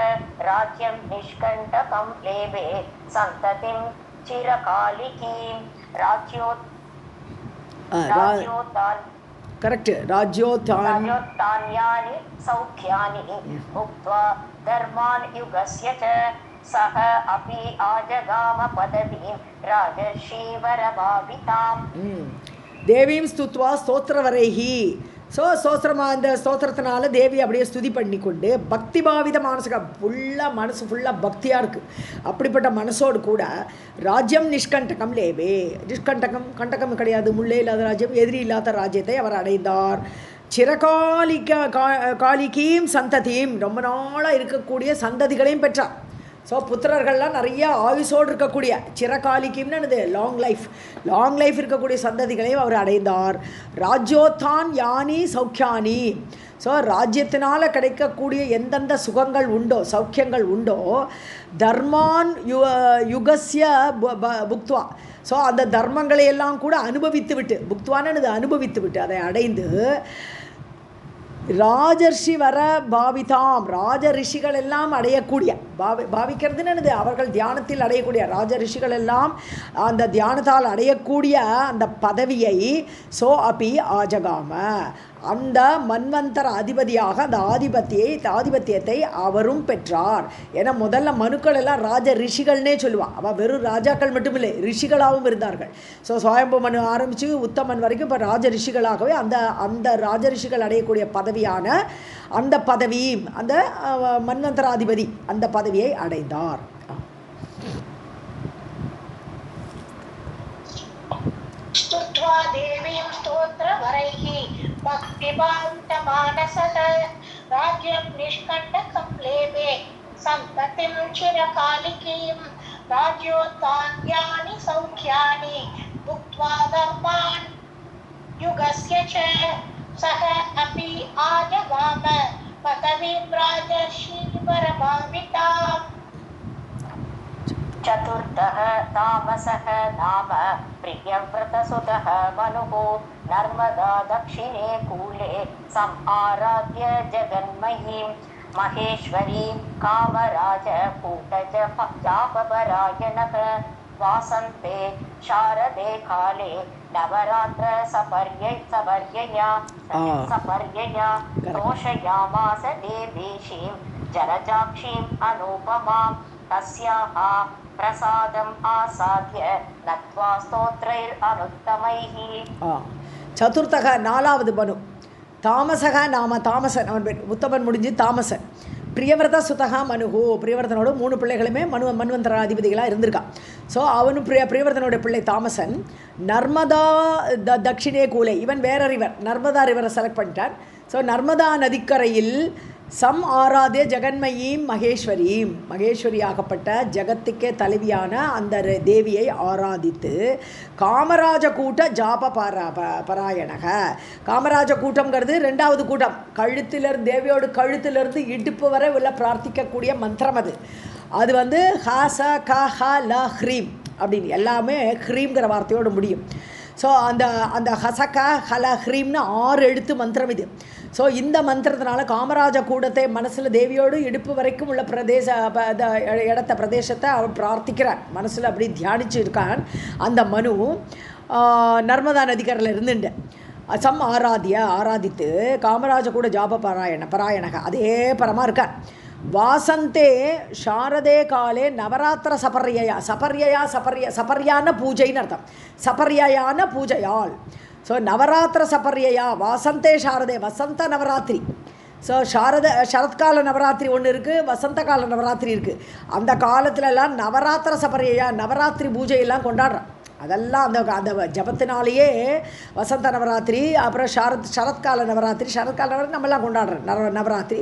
राज्यं निष्कण्टकं लेभे सन्ततिं चिरकालिकीं राज्योत्तान्यानि सौख्यानि भुक्त्वा धर्मान् युगस्य च सः अपि आजगाम पदवीं राजर्षिवरभाविताम्. தேவீம் ஸ்துத்வா ஸ்தோத்திரவரைஹி. ஸோ ஸ்தோத்திரமாக இந்த ஸ்தோத்திரத்தினால தேவி அப்படியே ஸ்துதி பண்ணி கொண்டு பக்தி பாவித மானசக ஃபுல்லாக மனசு ஃபுல்லாக பக்தியாக இருக்குது. அப்படிப்பட்ட மனசோடு கூட ராஜ்யம் நிஷ்கண்டகம் லேவே. நிஷ்கண்டகம் கண்டகம் கிடையாது, முள்ளே இல்லாத ராஜ்யம், எதிரி இல்லாத ராஜ்யத்தை அவர் அடைந்தார். காலிகீம் சந்ததியும், ரொம்ப நாளாக இருக்கக்கூடிய சந்ததிகளையும் பெற்றார். ஸோ புத்திரர்கள்லாம் நிறைய ஆயுசோடு இருக்கக்கூடிய சிறகாலிக்கிம்னு என்னது லாங் லைஃப் இருக்கக்கூடிய சந்ததிகளையும் அவர் அடைந்தார். ராஜ்யோத்தான் யானி சௌக்கியானி. ஸோ ராஜ்யத்தினால் கிடைக்கக்கூடிய எந்தெந்த சுகங்கள் உண்டோ சௌக்கியங்கள் உண்டோ தர்மான் யுகஸ்ய புக்துவா. ஸோ அந்த தர்மங்களை எல்லாம் கூட அனுபவித்து விட்டு, புக்துவானது அனுபவித்து விட்டு அதை அடைந்து ராஜர்ஷி வர பாவிதாம், ராஜ ரிஷிகள் எல்லாம் அடையக்கூடிய பாவிக்கிறதுன்னு என்னது அவர்கள் தியானத்தில் அடையக்கூடிய ராஜ ரிஷிகள் எல்லாம் அந்த தியானத்தால் அடையக்கூடிய அந்த பதவியை சோ அப்பி ஆஜகாம, அந்த மன்வந்தர அதிபதியாக அந்த ஆதிபத்தியத்தை அவரும் பெற்றார். ஏன்னா முதல்ல மனுக்கள் எல்லாம் ராஜ ரிஷிகள்னே சொல்லுவாள். அவள் வெறும் ராஜாக்கள் மட்டுமில்லை, ரிஷிகளாகவும் இருந்தார்கள். ஸோ சுவயம்பு மனு ஆரம்பித்து உத்தமன் வரைக்கும் இப்போ ராஜ ரிஷிகளாகவே அந்த ராஜ ரிஷிகள் அடையக்கூடிய பதவியான அந்த பதவியும் அந்த மன்வந்தராதிபதி அந்த பதவியை அடைந்தார். स्तुत्वा देवीं स्तोत्रवरैः भक्तिभान्तमानसः राज्यं निष्कण्टकं लेभे सम्पत्तिं चिरकालिकीं राज्योत्तान्यानि सौख्यानि भुक्त्वा धर्मान् युगस्य च सः अपि आजगाम पदवीं राजर्षिवरभाविताम्. चतुर्थः तामसः नाम प्रियव्रतसुतः मनुः नर्मदा दक्षिणे कूले समाराध्य जगन्मयीं महेश्वरीं कामराजकूटजापपरायणः वासन्ते शारदे काले नवरात्र सपर्यया तोषयामास देवीशीं जलजाक्षीम् अनुपमां तस्याः प्रसादम् आसाद्य नत्वा स्तोत्रैरनुत्तमैः. சதுர்த்தக நாலாவது மனு. தாமசக நாம தாமசன், அவன் பேர் உத்தமன் முடிஞ்சு தாமசன். பிரியவிரத சுதகா மனுகு, பிரியவர்தனோட 3 பிள்ளைகளுமே மன்வந்தராதிபதிகளாக இருந்திருக்கான். ஸோ அவனும் பிரியவர்தனோட பிள்ளை தாமசன். நர்மதா தட்சிணே கூலை, இவன் வேற ரிவர், நர்மதா ரிவரை செலக்ட் பண்ணிட்டான். ஸோ நர்மதா நதிக்கரையில் சம் ஆராதே ஜெகன்மயீம் மகேஸ்வரீம், மகேஸ்வரியாகப்பட்ட ஜகத்துக்கே தலைவியான அந்த தேவியை ஆராதித்து காமராஜ கூட்ட ஜாப பராயணக. காமராஜ கூட்டம்ங்கிறது 2வது கூட்டம். கழுத்திலிருந்து தேவியோட கழுத்திலிருந்து இடுப்பு வரை உள்ள பிரார்த்திக்கக்கூடிய மந்திரம் அது. அது வந்து ஹாச க ஹ ல ஹ்ரீம் அப்படின்னு எல்லாமே ஹ்ரீம்ங்கிற வார்த்தையோடு முடியும். ஸோ அந்த ஹசக ஹல ஹ்ரீம்னு 6 எழுத்து மந்திரம் இது. ஸோ இந்த மந்திரத்தினால காமராஜ கூடத்தை மனசில் தேவியோடு இடுப்பு வரைக்கும் உள்ள பிரதேசத்தை அவன் பிரார்த்திக்கிறான், மனசில் அப்படி தியானிச்சு இருக்கான். அந்த மனு நர்மதா நதிக்கரையில் இருந்துண்டு சம் ஆராதித்து காமராஜ கூட ஜாப பராயணக அதே பரமாக இருக்கான். வாசந்தே சாரதே காலே நவராத்திர சபர்யான பூஜைன்னு அர்த்தம். சபர்யான பூஜையால். ஸோ நவராத்திர சபர்யா வாசந்தே சாரதே, வசந்த நவராத்திரி. ஸோ சரத்கால நவராத்திரி ஒன்று இருக்குது, வசந்த கால நவராத்திரி இருக்குது. அந்த காலத்துலலாம் நவராத்திர சபர்யா நவராத்திரி பூஜையெல்லாம் கொண்டாடுறான். அதெல்லாம் அந்த ஜபத்தினாலேயே வசந்த நவராத்திரி, அப்புறம் சரத்கால நவராத்திரி நம்மெல்லாம் கொண்டாடுறோம் நவராத்திரி.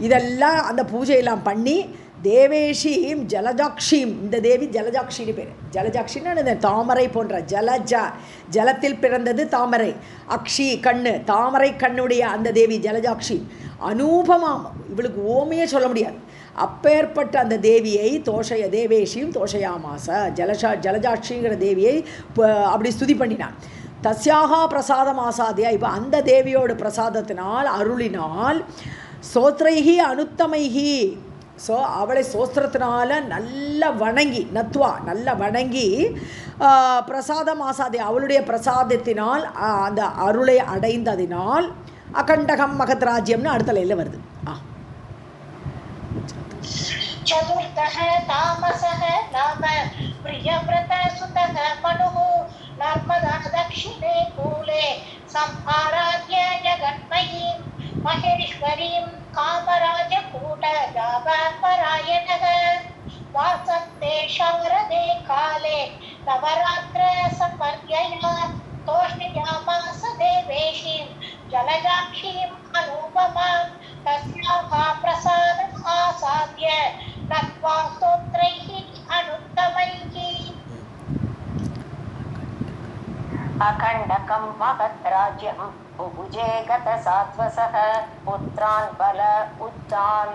இதெல்லாம் அந்த பூஜையெல்லாம் பண்ணி தேவேஷீம் ஜலஜாக்ஷீம், இந்த தேவி ஜலஜாக்ஷின்னு பேர். ஜலஜாக்ஷின்னு இந்த தாமரை போன்ற ஜலத்தில் பிறந்தது தாமரை. அக்ஷி கண்ணு, தாமரை கண்ணுடைய அந்த தேவி ஜலஜாக்ஷி. அனூபமாம், இவளுக்கு ஓமையே சொல்ல முடியாது. அப்பேற்பட்ட அந்த தேவியை தேவேஷியும் தோஷயாமாச ஜலஜாட்சிங்கிற தேவியை அப்படி ஸ்துதி பண்ணினான். தஸ்யாக பிரசாதம் ஆசாதியா, இப்போ அந்த தேவியோட பிரசாதத்தினால் அருளினால் சோத்ரைஹி அனுத்தமைஹி. ஸோ அவளை சோஸ்திரத்தினால நல்ல வணங்கி பிரசாதம் ஆசாதி, அவளுடைய பிரசாதத்தினால் அந்த அருளை அடைந்ததினால் அகண்டகம் மகத் ராஜ்யம்னு அடுத்த லைனில் வருது. चतुर्थः तामसः नाम प्रियव्रतसुतः मनुः नर्मदा दक्षिणे दक्षिणे कूले संहाराध्य जगन्मयीं महेश्वरीं कामराजकूटजापरायणः वासन्ते शारदे काले नवरात्र सपर्यया तोष्णयामास देवेशीं जलजाक्षीम् अनुपमां तस्याः प्रसादम् आसाद्य नत्वा स्तोत्रैः अनुत्तमैः अखण्डकं महद्राज्यं बुभुजे गतसात्वसः पुत्रान् बल उद्दान्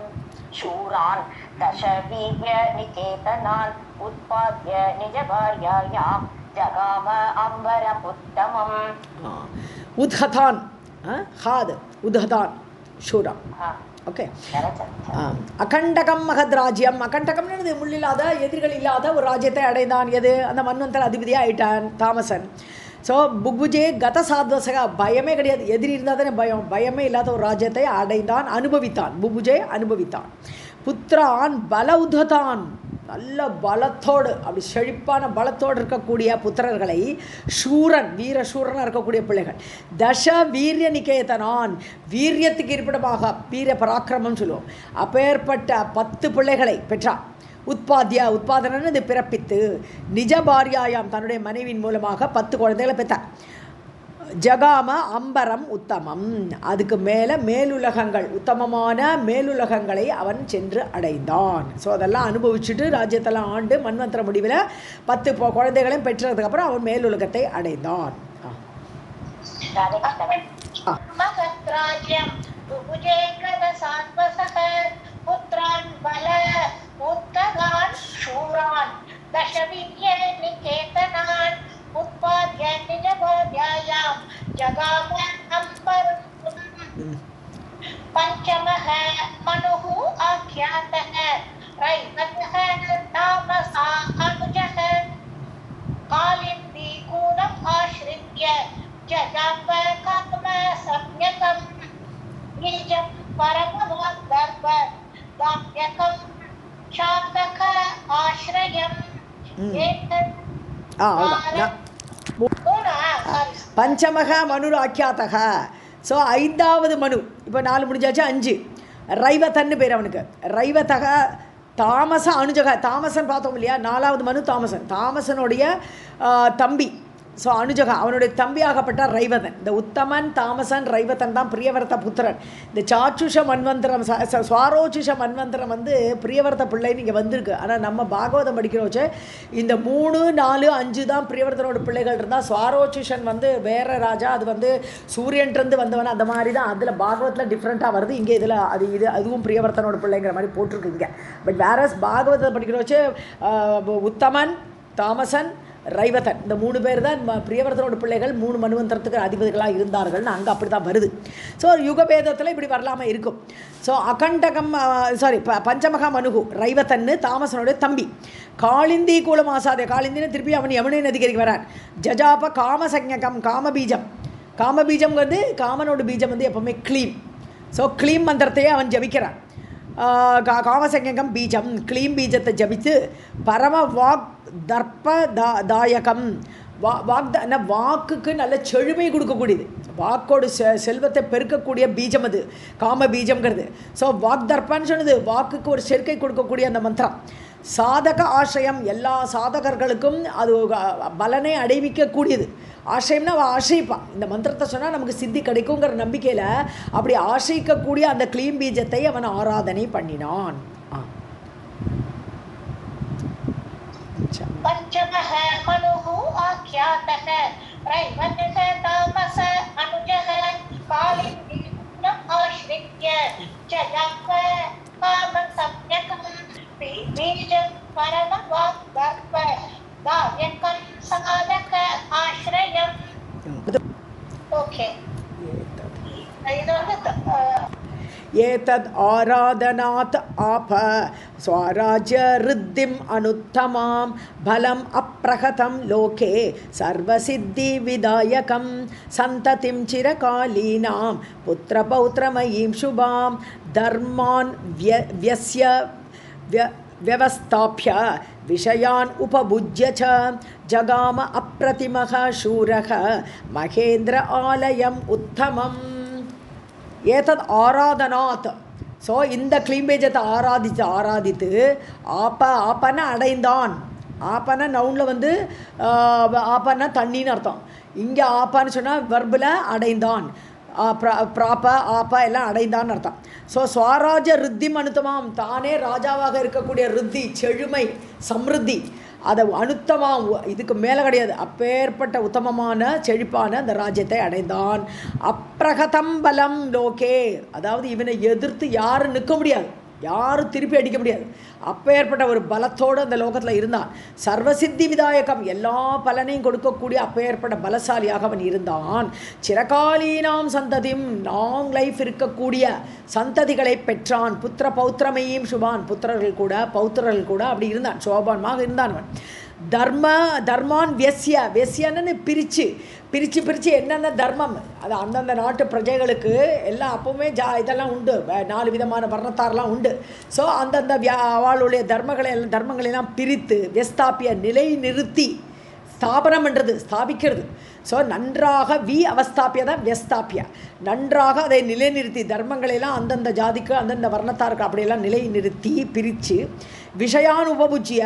शूरान् दशवीर्यनिकेतनान् उत्पाद्य निजभार्यायां जगाम अम्बरमुत्तमम् உத்ஹதான் ஹாத் உத்ஹதான் ஷூரா ஓகே அகண்டகம் மகத்ராஜ்யம் அகண்டகம்னு முள்ளில்லாத எதிரிகள் இல்லாத ஒரு ராஜ்யத்தை அடைந்தான் எது அந்த மன்வந்தர அதிபதியாக ஆயிட்டான் தாமசன் ஸோ புக்புஜே கத சாத்வசகா பயமே கிடையாது எதிரி இருந்தால் தானே பயமே இல்லாத ஒரு ராஜ்யத்தை அடைந்தான் அனுபவித்தான் புக்புஜே அனுபவித்தான் புத்திரான் பல உத்ஹதான் நல்ல பலத்தோடு அப்படி செழிப்பான பலத்தோடு இருக்கக்கூடிய புத்திரர்களை சூரன் வீர சூரனாக இருக்கக்கூடிய பிள்ளைகள் தச வீரிய நிகேதனான் வீரியத்துக்கு இருப்பிடமாக வீர பராக்கிரமம் சொல்லுவோம் அப்பேற்பட்ட 10 பிள்ளைகளை பெற்றான் உத்பாதனன்னு இது பிறப்பித்து நிஜ பாரியாயாம் தன்னுடைய மனைவியின் மூலமாக 10 குழந்தைகளை பெற்றார் ஜகாம அம்பரம் உத்தமம் அதுக்கு மேலே மேலுலகங்கள் உத்தமமான மேலுலகங்களை அவன் சென்று அடைந்தான் ஸோ அதெல்லாம் அனுபவிச்சுட்டு ராஜ்யத்தெல்லாம் ஆண்டு மன்வந்திர முடிவில் 10 குழந்தைகளையும் பெற்றதுக்கப்புறம் அவன் மேலுலகத்தை அடைந்தான் उत्पाद्य निजभार्यायां जगाम अम्बरम् पंचमः मनुः आख्यातः रैवतः तामसा अनुजः कालिन्दी कूलम् आश्रित्य जजाप कामसम्यकम् बीजं परमवाग्दर्भ दाम्यकं शातक आश्रयम् பஞ்சமக மனு ஆக்கியாத்தக ஸோ 5வது மனு இப்போ 4 முடிஞ்சாச்சு 5 ரைவதன்னு பேர் அவனுக்கு ரைவதக தாமச அனுஜக தாமசன் பார்த்தோம் இல்லையா 4வது மனு தாமசனுடைய தம்பி ஸோ அனுஜகா அவனுடைய தம்பியாகப்பட்ட ரைவதன் இந்த உத்தமன் தாமசன் ரைவதன் தான் பிரியவர்த்த புத்திரன் இந்த சாச்சுஷ மன்வந்திரம் சுவாரோச்சுஷ மன்வந்திரம் பிரியவர்த்த பிள்ளைன்னு இங்கே வந்திருக்கு ஆனால் நம்ம பாகவதம் படிக்கிறோச்சு இந்த 3, 4, 5 தான் பிரியவர்த்தனோட பிள்ளைகள் இருந்தால் சுவாரோச்சுஷன் வேற ராஜா அது சூரியன்ட்டு வந்தவன் அந்த மாதிரி தான் அதில் பாகவத்தில் டிஃப்ரெண்ட்டாக வருது இங்கே இதில் அதுவும் பிரியவர்த்தனோட பிள்ளைங்கிற மாதிரி போட்டிருக்கு இங்கே பட் வேற பாகவதத்தை படிக்கிறோச்சு உத்தமன் தாமசன் ரைவதன் இந்த 3 பேர் தான் பிரியவர்த்தனோட பிள்ளைகள் 3 மனுவந்திரத்துக்கு அதிபதிகளாக இருந்தார்கள்னு அங்கே அப்படி தான் வருது ஸோ யுகபேதத்தில் இப்படி வரலாமல் இருக்கும் ஸோ அகண்டகம் பஞ்சமகா மனுகு ரைவதன்னு தாமசனுடைய தம்பி காளிந்தி கூலம் ஆசாதே காளிந்தின்னு திருப்பி அவன் யமுனை நதிக்கரைக்கு வரான் ஜஜாப காமசஞ்ஞகம் காமபீஜம் காமனோட பீஜம் எப்போவுமே க்ளீம் ஸோ க்ளீம் மந்திரத்தையே அவன் ஜபிக்கிறான் காமசஞ்ஞகம் பீஜம் க்ளீம் பீஜத்தை ஜபித்து பரம வாக் தர்ப்ப தாயகம் வாக்குக்கு நல்ல செழுமை கொடுக்கக்கூடியது வாக்கோடு செல்வத்தை பெருக்கக்கூடிய பீஜம் அது காம பீஜம்ங்கிறது ஸோ வாக் தர்ப்பன்னு சொன்னது வாக்குக்கு ஒரு சேர்க்கை கொடுக்கக்கூடிய அந்த மந்திரம் சாதக ஆசிரியம் எல்லா சாதகர்களுக்கும் அது பலனை அடைவிக்கக்கூடியது ஆசிரியம்னா அவள் ஆசிரிப்பான் இந்த மந்திரத்தை சொன்னால் நமக்கு சித்தி கிடைக்குங்கிற நம்பிக்கையில் அப்படி ஆசிரிக்கக்கூடிய அந்த க்ளீம் பீஜத்தை அவன் ஆராதனை பண்ணினான் पंचमः मनुः आख्यातः रैवतः तामस अनुजः कालिन्दीम् आश्रित्य जजाप कामसम्यकं बीजं परमवाग्दर्भ दायकं साधक आश्रयम् ओके एतद् आराधनात् आप स्वराज्य ऋद्धिम् अनुत्तमां फलम् अप्रहतं लोके सर्वसिद्धिविदायकं सन्ततिं चिरकालीनां पुत्रपौत्रमयीं शुभां धर्मान् व्यवस्थाप्य विषयान् उपभुज्य च जगाम अप्रतिमः शूरः महेन्द्र आलयम् उत्तमम् एतद् आराधनात् ஸோ இந்த க்ளீம்பேஜத்தை ஆராதித்து ஆப்பன அடைந்தான். ஆப்பன நவுனில் வந்து ஆப்பன தண்ணின்னு அர்த்தம். இங்கே ஆப்பான்னு சொன்னால் வர்பில் அடைந்தான். பிராப்ப ஆப்பா எல்லாம் அடைந்தான்னு அர்த்தம். ஸோ ஸ்வராஜ்ய ரித்திம் அனுத்தமாம், தானே ராஜாவாக இருக்கக்கூடிய ரித்தி, செழுமை, சம்ருத்தி, அதை அனுத்தமாக இதுக்கு மேலே கிடையாது. அப்பேற்பட்ட உத்தமமான செழிப்பான அந்த ராஜ்யத்தை அடைந்தான். அப்ரகதம் பலம் லோகே, அதாவது இவனை எதிர்த்து யாரும் நிற்க முடியாது, யாரும் திருப்பி அடிக்க முடியாது. அப்பேற்பட்ட ஒரு பலத்தோடு அந்த லோகத்தில் இருந்தான். சர்வசித்தி விதாயகம், எல்லா பலனையும் கொடுக்கக்கூடிய அப்பேற்பட்ட பலசாலியாக அவன் இருந்தான். சிரகாலீனாம் சந்ததியும், லாங் லைஃப் இருக்கக்கூடிய சந்ததிகளை பெற்றான். புத்திர பௌத்திரமையும் சுபான், புத்திரர்கள் கூட பௌத்திரர்கள் கூட அப்படி இருந்தான், சோபான்மாக இருந்தான் அவன். தர்மான் வெஸ்யன்னு பிரித்து என்னென்ன தர்மம், அது அந்தந்த நாட்டு பிரஜைகளுக்கு எல்லாம் அப்போவுமே இதெல்லாம் உண்டு, 4 விதமான வர்ணத்தாரெலாம் உண்டு. ஸோ அந்தந்த அவளுடைய தர்மங்களெல்லாம் பிரித்து வெஸ்தாப்பிய நிலை நிறுத்தி, ஸ்தாபனம் பண்ணுறது, ஸ்தாபிக்கிறது. ஸோ நன்றாக அவஸ்தாப்பியதான் வெஸ்தாப்பிய, நன்றாக அதை நிலைநிறுத்தி தர்மங்களெல்லாம் அந்தந்த ஜாதிக்கு அந்தந்த வர்ணத்தாருக்கு அப்படியெல்லாம் நிலை நிறுத்தி பிரித்து விஷயான் உபபுஜ்ய,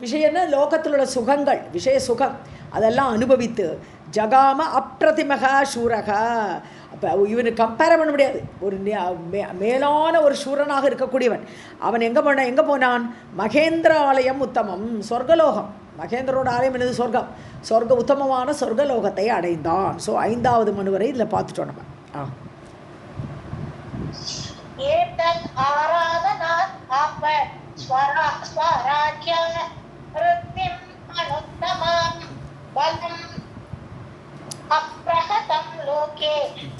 விஷயம்னா லோகத்தில் உள்ள சுகங்கள், விஷய சுகம் அதெல்லாம் அனுபவித்து ஜகாம அப்பிரதிமக சூரக, அப்போ இவனுக்கு கம்பேர் பண்ண முடியாது, ஒரு மேலான ஒரு சூரனாக இருக்கக்கூடியவன். அவன் எங்கே போனான்? மகேந்திர ஆலயம் உத்தமம், சொர்க்கலோகம். மகேந்திரோட ஆலயம் என்னது? சொர்க்கம். உத்தமமான சொர்க்கலோகத்தை அடைந்தான். ஸோ 5வது மனு வரை இதில் பார்த்துட்டோம் நம்ம. अप्रहतं लोके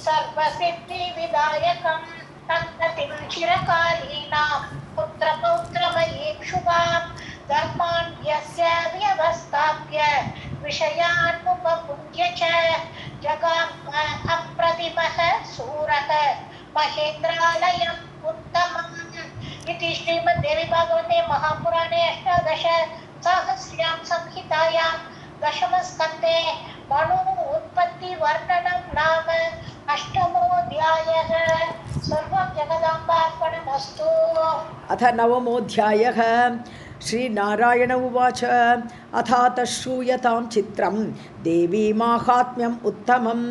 सर्वसिद्धि विदायकं तन्नतिं चिरकालीनां पुत्रपौत्रमयीं शुभां धर्मान् यस्य व्यवस्थाप्य विषयानुपपुज्य च जगाम अप्रतिमः सूरः महेन्द्रालयम् उत्तमम् इति श्रीमद्देवी भागवते महापुराणे 18 संहितायां दशमस्कन्धे मनु उत्पत्ति वर्णनं नाम 8मोऽध्यायः। सर्वं जगदाम्बार्पणमस्तु। अथ 9मोऽध्यायः। श्रीनारायण उवाच अथात श्रूयतां चित्रं देवी माहात्म्यम् उत्तमम्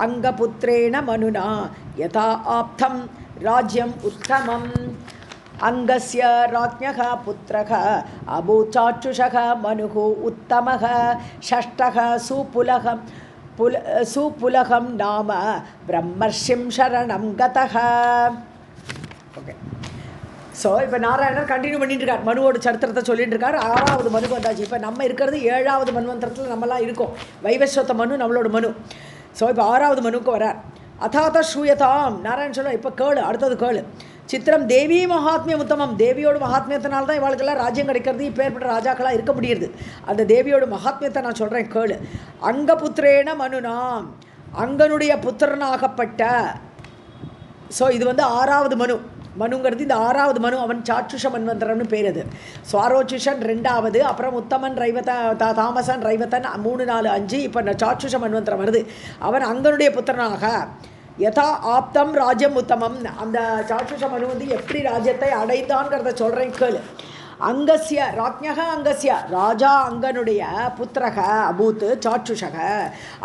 अङ्गपुत्रेण मनुना यथा आप्तं राज्यम् उत्तमम् अंगस्य राज्ञः पुत्रः अभूचाक्षुषः मनुः उत्तमः षष्ठः सुपुलहं नाम ब्रह्मर्षिं शरणं गतः. ओके, ஸோ இப்போ நாராயணர் கண்டினியூ பண்ணிட்டு இருக்கார், மனுவோட சரித்திரத்தை சொல்லிட்டு இருக்கார். 6வது மனுக்கு வந்தாச்சு. இப்போ நம்ம இருக்கிறது 7வது மன்வந்திரத்தில் நம்மலாம் இருக்கோம். வைவஸ்வத மனு நம்மளோட மனு. ஸோ இப்போ 6வது மனுக்கு வரார். அதாத ஸ்ரூயதாம், நாராயணன் சொல்ல இப்போ கேளு, அடுத்தது கேளு. சித்திரம் தேவி மகாத்மியம் உத்தமம், தேவியோட மகாத்மியத்தினால தான் இவாளுக்கெல்லாம் ராஜ்யம் கிடைக்கிறது, இப்போ ஏற்பட்ட ராஜாக்களாக இருக்க முடியுது. அந்த தேவியோட மகாத்மியத்தை நான் சொல்கிறேன் கேளு. அங்கபுத்திரேன மனுனாம், அங்கனுடைய புத்திரனாகப்பட்ட. ஸோ இது வந்து 6வது மனு. மனுங்கிறது இந்த 6வது மனு. அவன் சாட்சுஷ மன்வந்திரம்னு பேர். அது சுவாரோச்சுஷன் 2வது, அப்புறம் உத்தமன் தாமசன் ரைவத்தன் 3 4 5, இப்போ சாட்சுஷ மன்வந்திரம் வருது. அவன் அங்கனுடைய புத்திரனாக யதா ஆப்தம் ராஜ்யம் உத்தமம், அந்த சாட்சுஷ மனு வந்து எப்படி ராஜ்யத்தை அடைந்தான்ங்கிறத சொல்கிறேன் கேளு. அங்கஸ்ய ராஜ்ஞக அங்கஸ்ய, ராஜா அங்கனுடைய புத்திரக அபூத் சாட்சுஷக,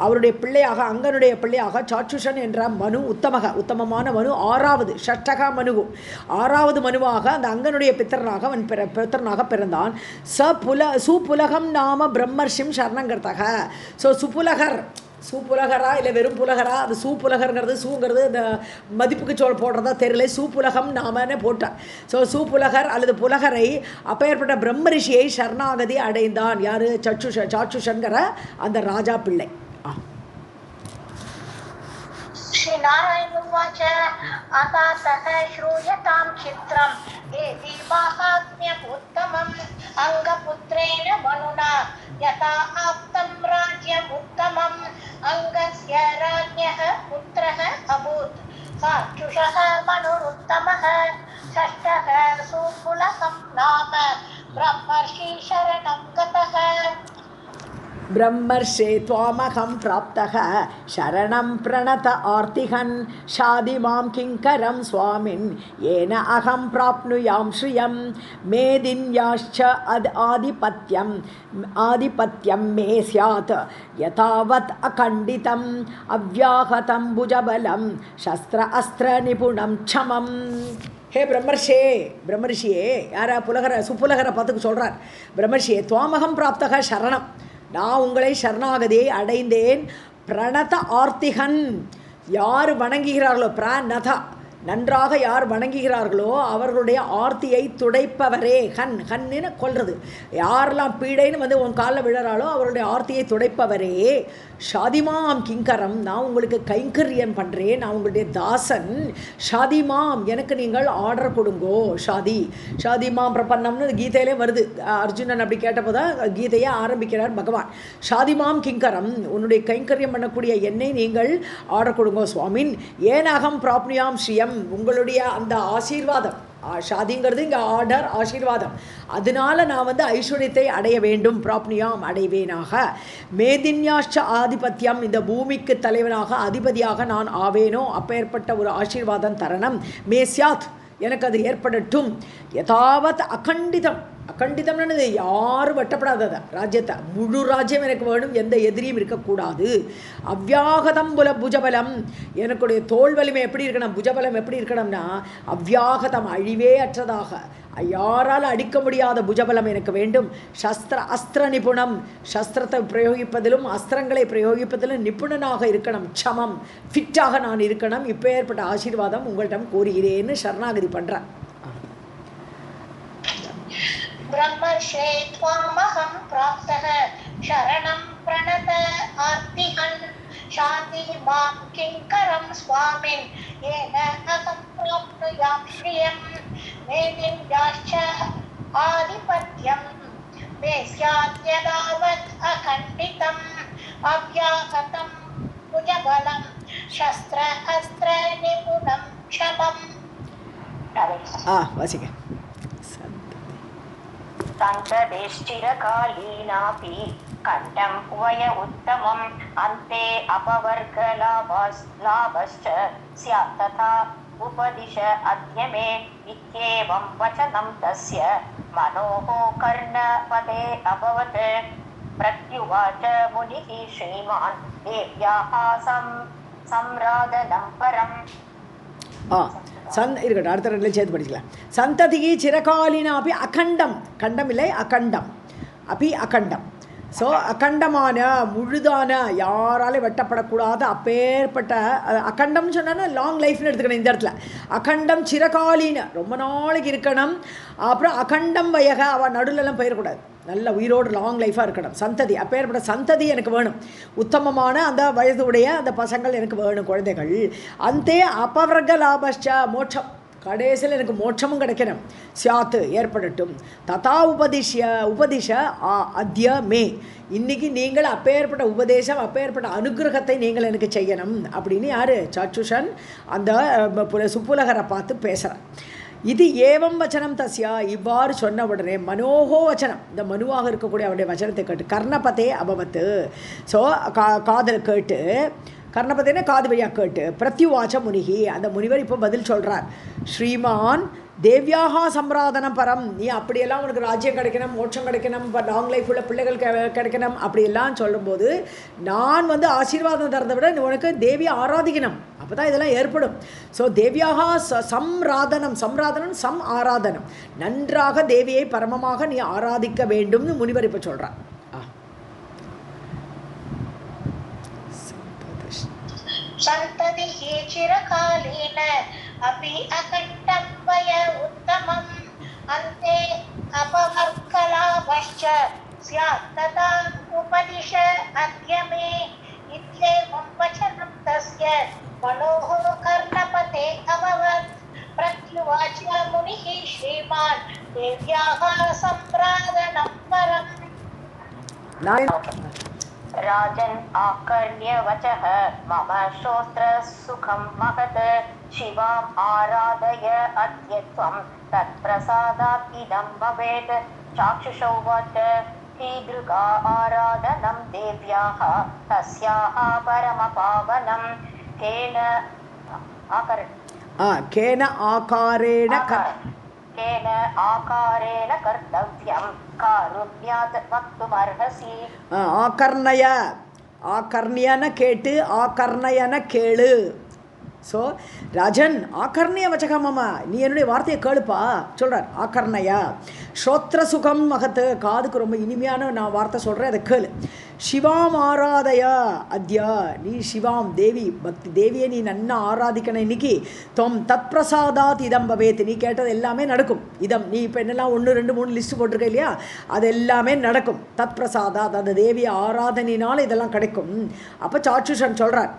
அவருடைய பிள்ளையாக அங்கனுடைய பிள்ளையாக சாட்சுஷன் என்ற மனு உத்தமக, உத்தமமான மனு 6வது. ஷஷ்டக மனு 6வது மனுவாக அந்த அங்கனுடைய பித்திரனாக பிறந்தான். சுப்புலகம் நாம பிரம்மர்ஷிம் சரணங்கர்த்தக. ஸோ சூப்புலகரா இல்லை வெறும் புலகரா, அது சூப்புலகருங்கிறது, சூங்கிறது இந்த மதிப்புக்கு போடுறதா தெரியல, சூப்புலகம் நாமனே போட்டார். ஸோ சூப்புலகர் அல்லது புலகரை அப்பேற்பட்ட பிரம்ம ரிஷியை சரணாகதி அடைந்தான். யார்? சாட்சுஷன்கிற அந்த ராஜா பிள்ளை. श्रीनारायण उवाच अतः श्रूयतां चित्रं देवी माहात्म्यम् उत्तमम् अङ्गपुत्रेण मनुना यथा आप्तं राज्यम् उत्तमम् अङ्गस्य राज्ञः पुत्रः अभूत् चाक्षुषः मनुरुत्तमः षष्ठः सुपुलकं नाम ब्रह्मर्षि शरणं गतः ब्रह्मर्षे त्वामहं प्राप्तः शरणं प्रणत आर्तिहन् शादि मां किङ्करं स्वामिन् येन अहं प्राप्नुयां श्रियं मेदिन्याश्च आधिपत्यं मे स्यात् यथावत् अखण्डितम् अव्याहतं भुजबलं शस्त्र अस्त्र निपुणं क्षमम् हे பிரம்மர்ஷியே யாரா சுப்புலகரை பார்த்துக்கு சொல்கிறார் பிரம்மர்ஷியே துவாமகம் பிராப்தக சரணம் நான் உங்களை சரணாகதியை அடைந்தேன் பிரணத ஆர்த்திகன் யார் வணங்குகிறார்களோ பிரணத நன்றாக யார் வணங்குகிறார்களோ அவர்களுடைய ஆர்த்தியை துடைப்பவரே ஹன்னு கொல்றது யாரெல்லாம் பீடைன்னு வந்து உன் காலில் விழறாளோ அவருடைய ஆர்த்தியை துடைப்பவரே ஷாதிமாம் கிங்கரம் நான் உங்களுக்கு கைங்கரியம் பண்ணுறேன் நான் உங்களுடைய தாசன் ஷாதிமாம் எனக்கு நீங்கள் ஆர்டர் கொடுங்கோ ஷாதிமாம் பிரபன்னம்னு கீதையிலே வருது அர்ஜுனன் அப்படி கேட்டப்போ தான் கீதையை ஆரம்பிக்கிறார் பகவான் ஷாதிமாம் கிங்கரம் உன்னுடைய கைங்கரியம் பண்ணக்கூடிய என்னை நீங்கள் ஆர்டர் கொடுங்கோ சுவாமின் ஏனாகம் பிராப்னியாம் ஸ்ரீயம் உங்களுடைய அந்த ஆசீர்வாதம் ஷாதிங்கிறது இங்கே ஆர்டர் ஆசீர்வாதம் அதனால நான் வந்து ஐஸ்வர்யத்தை அடைய வேண்டும் பிராப்னியாம் அடைவேனாக மேதின்யாஷ்ச ஆதிபத்தியம் இந்த பூமிக்கு தலைவனாக அதிபதியாக நான் ஆவேனோ அப்பேற்பட்ட ஒரு ஆசீர்வாதம் தரணம் மேஸ்யாத் எனக்கு அது ஏற்படட்டும் யதாவத் அகண்டிதம்னு யாரும் வெட்டப்படாததா ராஜ்யத்தை முழு ராஜ்யம் எனக்கு வேணும் எந்த எதிரியும் இருக்கக்கூடாது அவ்யாகதம் புஜபலம் எனக்குடைய தோல் வலிமை எப்படி இருக்கணும் புஜபலம் எப்படி இருக்கணும்னா அவ்யாகதம் அழிவே அற்றதாக யாரால் அடிக்க முடியாத புஜபலம் எனக்கு வேண்டும் அஸ்திர நிபுணம் சஸ்திரத்தை பிரயோகிப்பதிலும் அஸ்திரங்களை பிரயோகிப்பதிலும் நிபுணனாக இருக்கணும் க்ஷமம் ஃபிட்டாக நான் இருக்கணும் இப்போ ஏற்பட்ட ஆசீர்வாதம் உங்கள்கிட்ட கோருகிறேன்னு சரணாகதி பண்ணுறேன் ब्रह्मर्षे त्वामहं प्राप्तः शरणं प्रणत आर्तिहन् शान्ति मां किङ्करं स्वामिन् येन अहं प्राप्नुयां श्रियं मेदिन्याश्च आधिपत्यं मे स्यात् यदावत् अखण्डितम् अव्याहतं भुजबलं शस्त्र अस्त्र निपुणं क्षमम् वासिक सन्तदेश्चिरकालीनापि कण्ठं वय उत्तमम् अन्ते अपवर्गलाभश्च स्यात् तथा उपदिश अद्य मे इत्येवं वचनं तस्य मनोः कर्णपदे अभवत् प्रत्युवाच मुनिः श्रीमान् देव्याः संराधनं परम् இருக்கட்டும் அடுத்த ரெண்டுலையும் சேர்த்து படிக்கலாம் சந்ததிகி சிறகாலினா அப்படி அகண்டம் கண்டம் இல்லை அகண்டம் அப்படி அகண்டம் ஸோ அகண்டமான முழுதான யாராலே வெட்டப்படக்கூடாத அப்பேற்பட்ட அகண்டம்னு சொன்னால் லாங் லைஃப்னு எடுத்துக்கணும் இந்த இடத்துல அகண்டம் சிறகாலின ரொம்ப நாளைக்கு இருக்கணும் அப்புறம் அகண்டம் வயக அவள் நடுலெல்லாம் போயிடக்கூடாது நல்ல உயிரோடு லாங் லைஃபாக இருக்கணும் சந்ததி அப்பேற்பட்ட சந்ததி எனக்கு வேணும் உத்தமமான அந்த வயதுடைய அந்த பசங்கள் எனக்கு வேணும் குழந்தைகள் அந்த அபவர்க லாபஷ்ட மோட்சம் கடைசியில் எனக்கு மோட்சமும் கிடைக்கணும் சியாத்து ஏற்படட்டும் ததா உபதிஷ அத்ய மே இன்றைக்கி நீங்கள் அப்பேற்பட்ட உபதேசம் அப்பேற்பட்ட அனுகிரகத்தை நீங்கள் எனக்கு செய்யணும் அப்படின்னு யார் சாச்சுஷன் அந்த சுப்புலகரை பார்த்து பேசுகிறார் இது ஏவம் வச்சனம் தஸ்யா இவ்வாறு சொன்ன உடனே மனோகோ வச்சனம் இந்த மனுவாக இருக்கக்கூடிய அவருடைய வச்சனத்தை கேட்டு கர்ணபதே அபவத்து ஸோ காதல் கேட்டு கர்ணபதேன காது வழியாக கேட்டு பிரத்யுவாச்ச முனிகி அந்த முனிவர் இப்போ பதில் சொல்கிறார் ஸ்ரீமான் தேவ்யாகா சம்ராதனம் பரம் நீ அப்படியெல்லாம் உனக்கு ராஜ்யம் கிடைக்கணும் மோட்சம் கிடைக்கணும் லாங் லைஃப் உள்ள பிள்ளைகள் கிடைக்கணும் அப்படியெல்லாம் சொல்லும்போது நான் வந்து ஆசீர்வாதம் தரதை விட உனக்கு தேவியை ஆராதிக்கணும் அப்போ தான் இதெல்லாம் ஏற்படும் ஸோ தேவ்யாகா சம்ராதனம் சம் ஆராதனம் நன்றாக தேவியை பரமமாக நீ ஆராதிக்க வேண்டும்னு முனிவர் இப்போ சொல்கிறார் सन्ततिः चिरकालेन अपि अकण्ठं वय उत्तमम् अन्ते अपवर्गलाभश्च स्यात् तथा उपदिश अद्य मे इत्येवं वचनं तस्य मनोः कर्णपते अभवत् प्रत्युवाच मुनिः श्रीमान् देव्याः सम्प्रादनं परम् राजन् आकर्ण्य वचः मम श्रोत्र सुखं महत् शिवाम् आराधय अद्य त्वं तत्प्रसादात् इदं भवेत् चाक्षुषौवाच कीदृगा आराधनं देव्याः तस्याः परमपावनं केन केन आकारेण कर्तव्यं कारुण्यात् वक्तुमर्हसि आकर्णय आकर्ण्यन केटु आकर्णयन केळु ஸோ ராஜன் ஆகர்ணிய வச்சக மாமா நீ என்னுடைய வார்த்தையை கேளுப்பா சொல்கிறார். ஆகர்ணயா ஸ்ரோத்ர சுகம் மகத்து காதுக்கு ரொம்ப இனிமையான நான் வார்த்தை சொல்கிறேன், அதை கேளு. சிவாம் ஆராதயா அத்யா நீ சிவாம் தேவி பக்தி தேவியை நீ நன்னா ஆராதிக்கணும் இன்னைக்கு. தொம் தத் பிரசாதாத் இதம் பவேத் நீ கேட்டது எல்லாமே நடக்கும். இதம் நீ இப்போ என்னெல்லாம் 1 2 3 லிஸ்ட்டு போட்டிருக்க இல்லையா, அது எல்லாமே நடக்கும். தத் பிரசாதாத் அந்த தேவியை ஆராதனையினால் இதெல்லாம் கிடைக்கும். அப்போ சாட்சுஷன் சொல்கிறார்,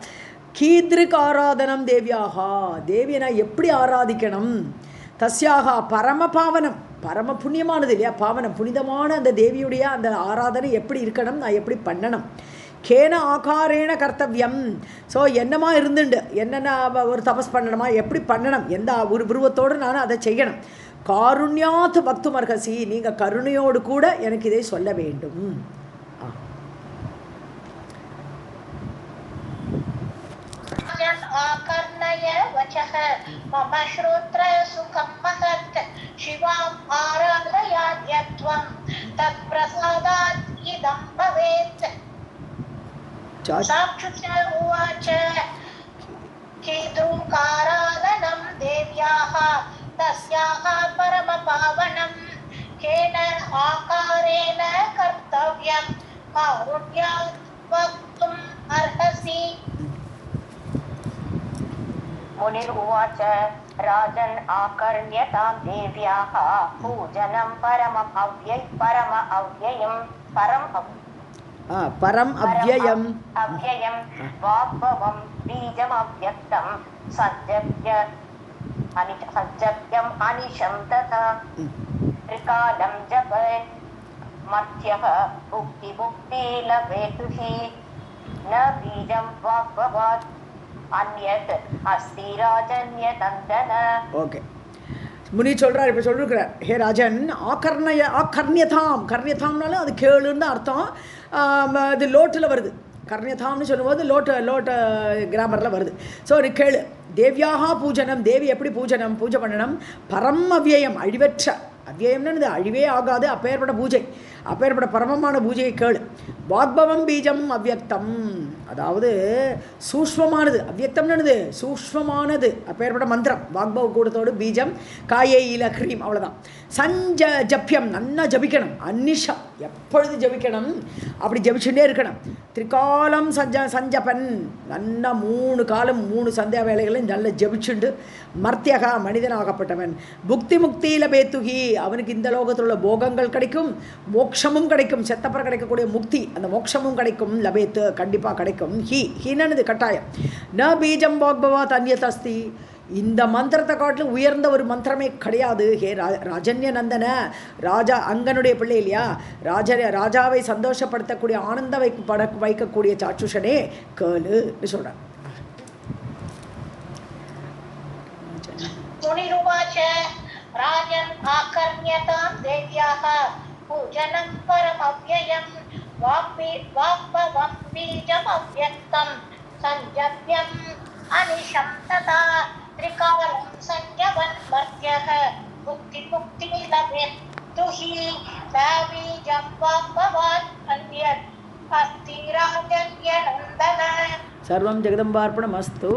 கீத்ருக் ஆராதனம் தேவியாகா தேவியை நான் எப்படி ஆராதிக்கணும், தஸ்யாக பரம பாவனம் பரம புண்ணியமானது இல்லையா, பாவனம் புனிதமான அந்த தேவியுடைய அந்த ஆராதனை எப்படி இருக்கணும், நான் எப்படி பண்ணணும். கேன ஆகாரேன கர்த்தவியம் ஸோ என்னமா இருந்துண்டு என்னென்ன ஒரு தபஸ் பண்ணணுமா, எப்படி பண்ணணும், எந்த ஒரு உருவத்தோடு நான் அதை செய்யணும். காருண்யாத் பக்து மர்ஹசி நீங்கள் கருணையோடு கூட எனக்கு இதை சொல்ல வேண்டும். आकर्णय वचः मम श्रोत्र सुखं महत् शिवाम् आराधयाद्यत्वं तत्प्रसादात् इदं भवेत्. चाक्षुष उवाच कीदृकाराधनं देव्याः तस्याः परमपावनं केन आकारेण कर्तव्यं कारुण्यात् वक्तुम् अर्हसि. मुनिरुवाच राजन् आकर्ण्यतां देव्याः पूजनं परम अव्ययं वाग्भवं बीजमव्यक्तं सज्जप्यम् अनिशं तथा त्रिकालं जपेत् मर्त्यः भुक्ति लभेतु हि न बीजं वाग्भवात् अन्यत् अस्ति राजन्यतन्दन. ஓகே முனி சொல்கிறார், இப்போ சொல்லிருக்கிறார், ஹே ராஜன் கர்ணியதாம்னாலும் அது கேளுன்னு தான் அர்த்தம். அது லோட்டில் வருது, கர்ணியதாம்னு சொல்லும்போது லோட்ட கிராமரில் வருது. ஸோ அது கேளு. தேவியாக பூஜனம் தேவி எப்படி பூஜை பண்ணணும். பரம் அவ்யயம் அழிவற்ற அவ்யயம்னு அழிவே ஆகாது அப்பேற்பட்ட பூஜை, அப்பேற்பட்ட பரமமான பூஜையை கேளு. வாக்பவம் பீஜம் அவ்யக்தம் அதாவது சூஷ்மமானது, அவ்யக்தம்னு சூஷ்மமானது அப்பேற்பட்ட மந்திரம். வாக்பவ கூடத்தோடு பீஜம் காயை இல ஹ்ரீம் அவ்வளோதான். ஜப்யம் நன்னா ஜபிக்கணும், அந்நிஷம் எப்பொழுது ஜபிக்கணும், அப்படி ஜபிச்சுட்டே இருக்கணும். திரிகாலம் சஞ்சபன் நன்னா 3 காலம் 3 சந்தியா வேலைகளையும் நல்லா ஜபிச்சுண்டு. மர்த்தியகா மனிதனாகப்பட்டவன் முக்தியில பேத்துகி அவனுக்கு இந்த லோகத்தில் உள்ள போகங்கள் கிடைக்கும், மோட்சமும் கிடைக்கும், செத்தப்பறம் கிடைக்கக்கூடிய முக்தி அந்த மோட்சமும் கிடைக்கும். லபேத்து கண்டிப்பாக கிடைக்கும். ஹீனது கட்டாயம். ந பீஜம் வாக்பவாத் அந்யதஸ்தி இந்த மந்திரத்தை காட்டிலும் உயர்ந்த ஒரு மந்திரமே கிடையாது. ஹே ராஜன்ய நந்தன ராஜா அங்கனுடைய பிள்ளை இல்லையா, ராஜாவை சந்தோஷப்படுத்தக்கூடிய ஆனந்த வைக்கக்கூடிய சாட்சுஷனே கேளுன்னு சொல்கிறார். मुनिरुवाच राजन् आकर्ण्यतां देव्याः पूजनं परमव्ययं वाग्भवं बीजमव्यक्तं सञ्जप्यम् अनिशं तथा त्रिकालं सञ्जवन् मर्त्यः मुक्ति लभेतु हि बीजं वाग्भवात् अन्यत् अस्ति राजन्यनन्दन. सर्वं जगदम्बार्पणमस्तु.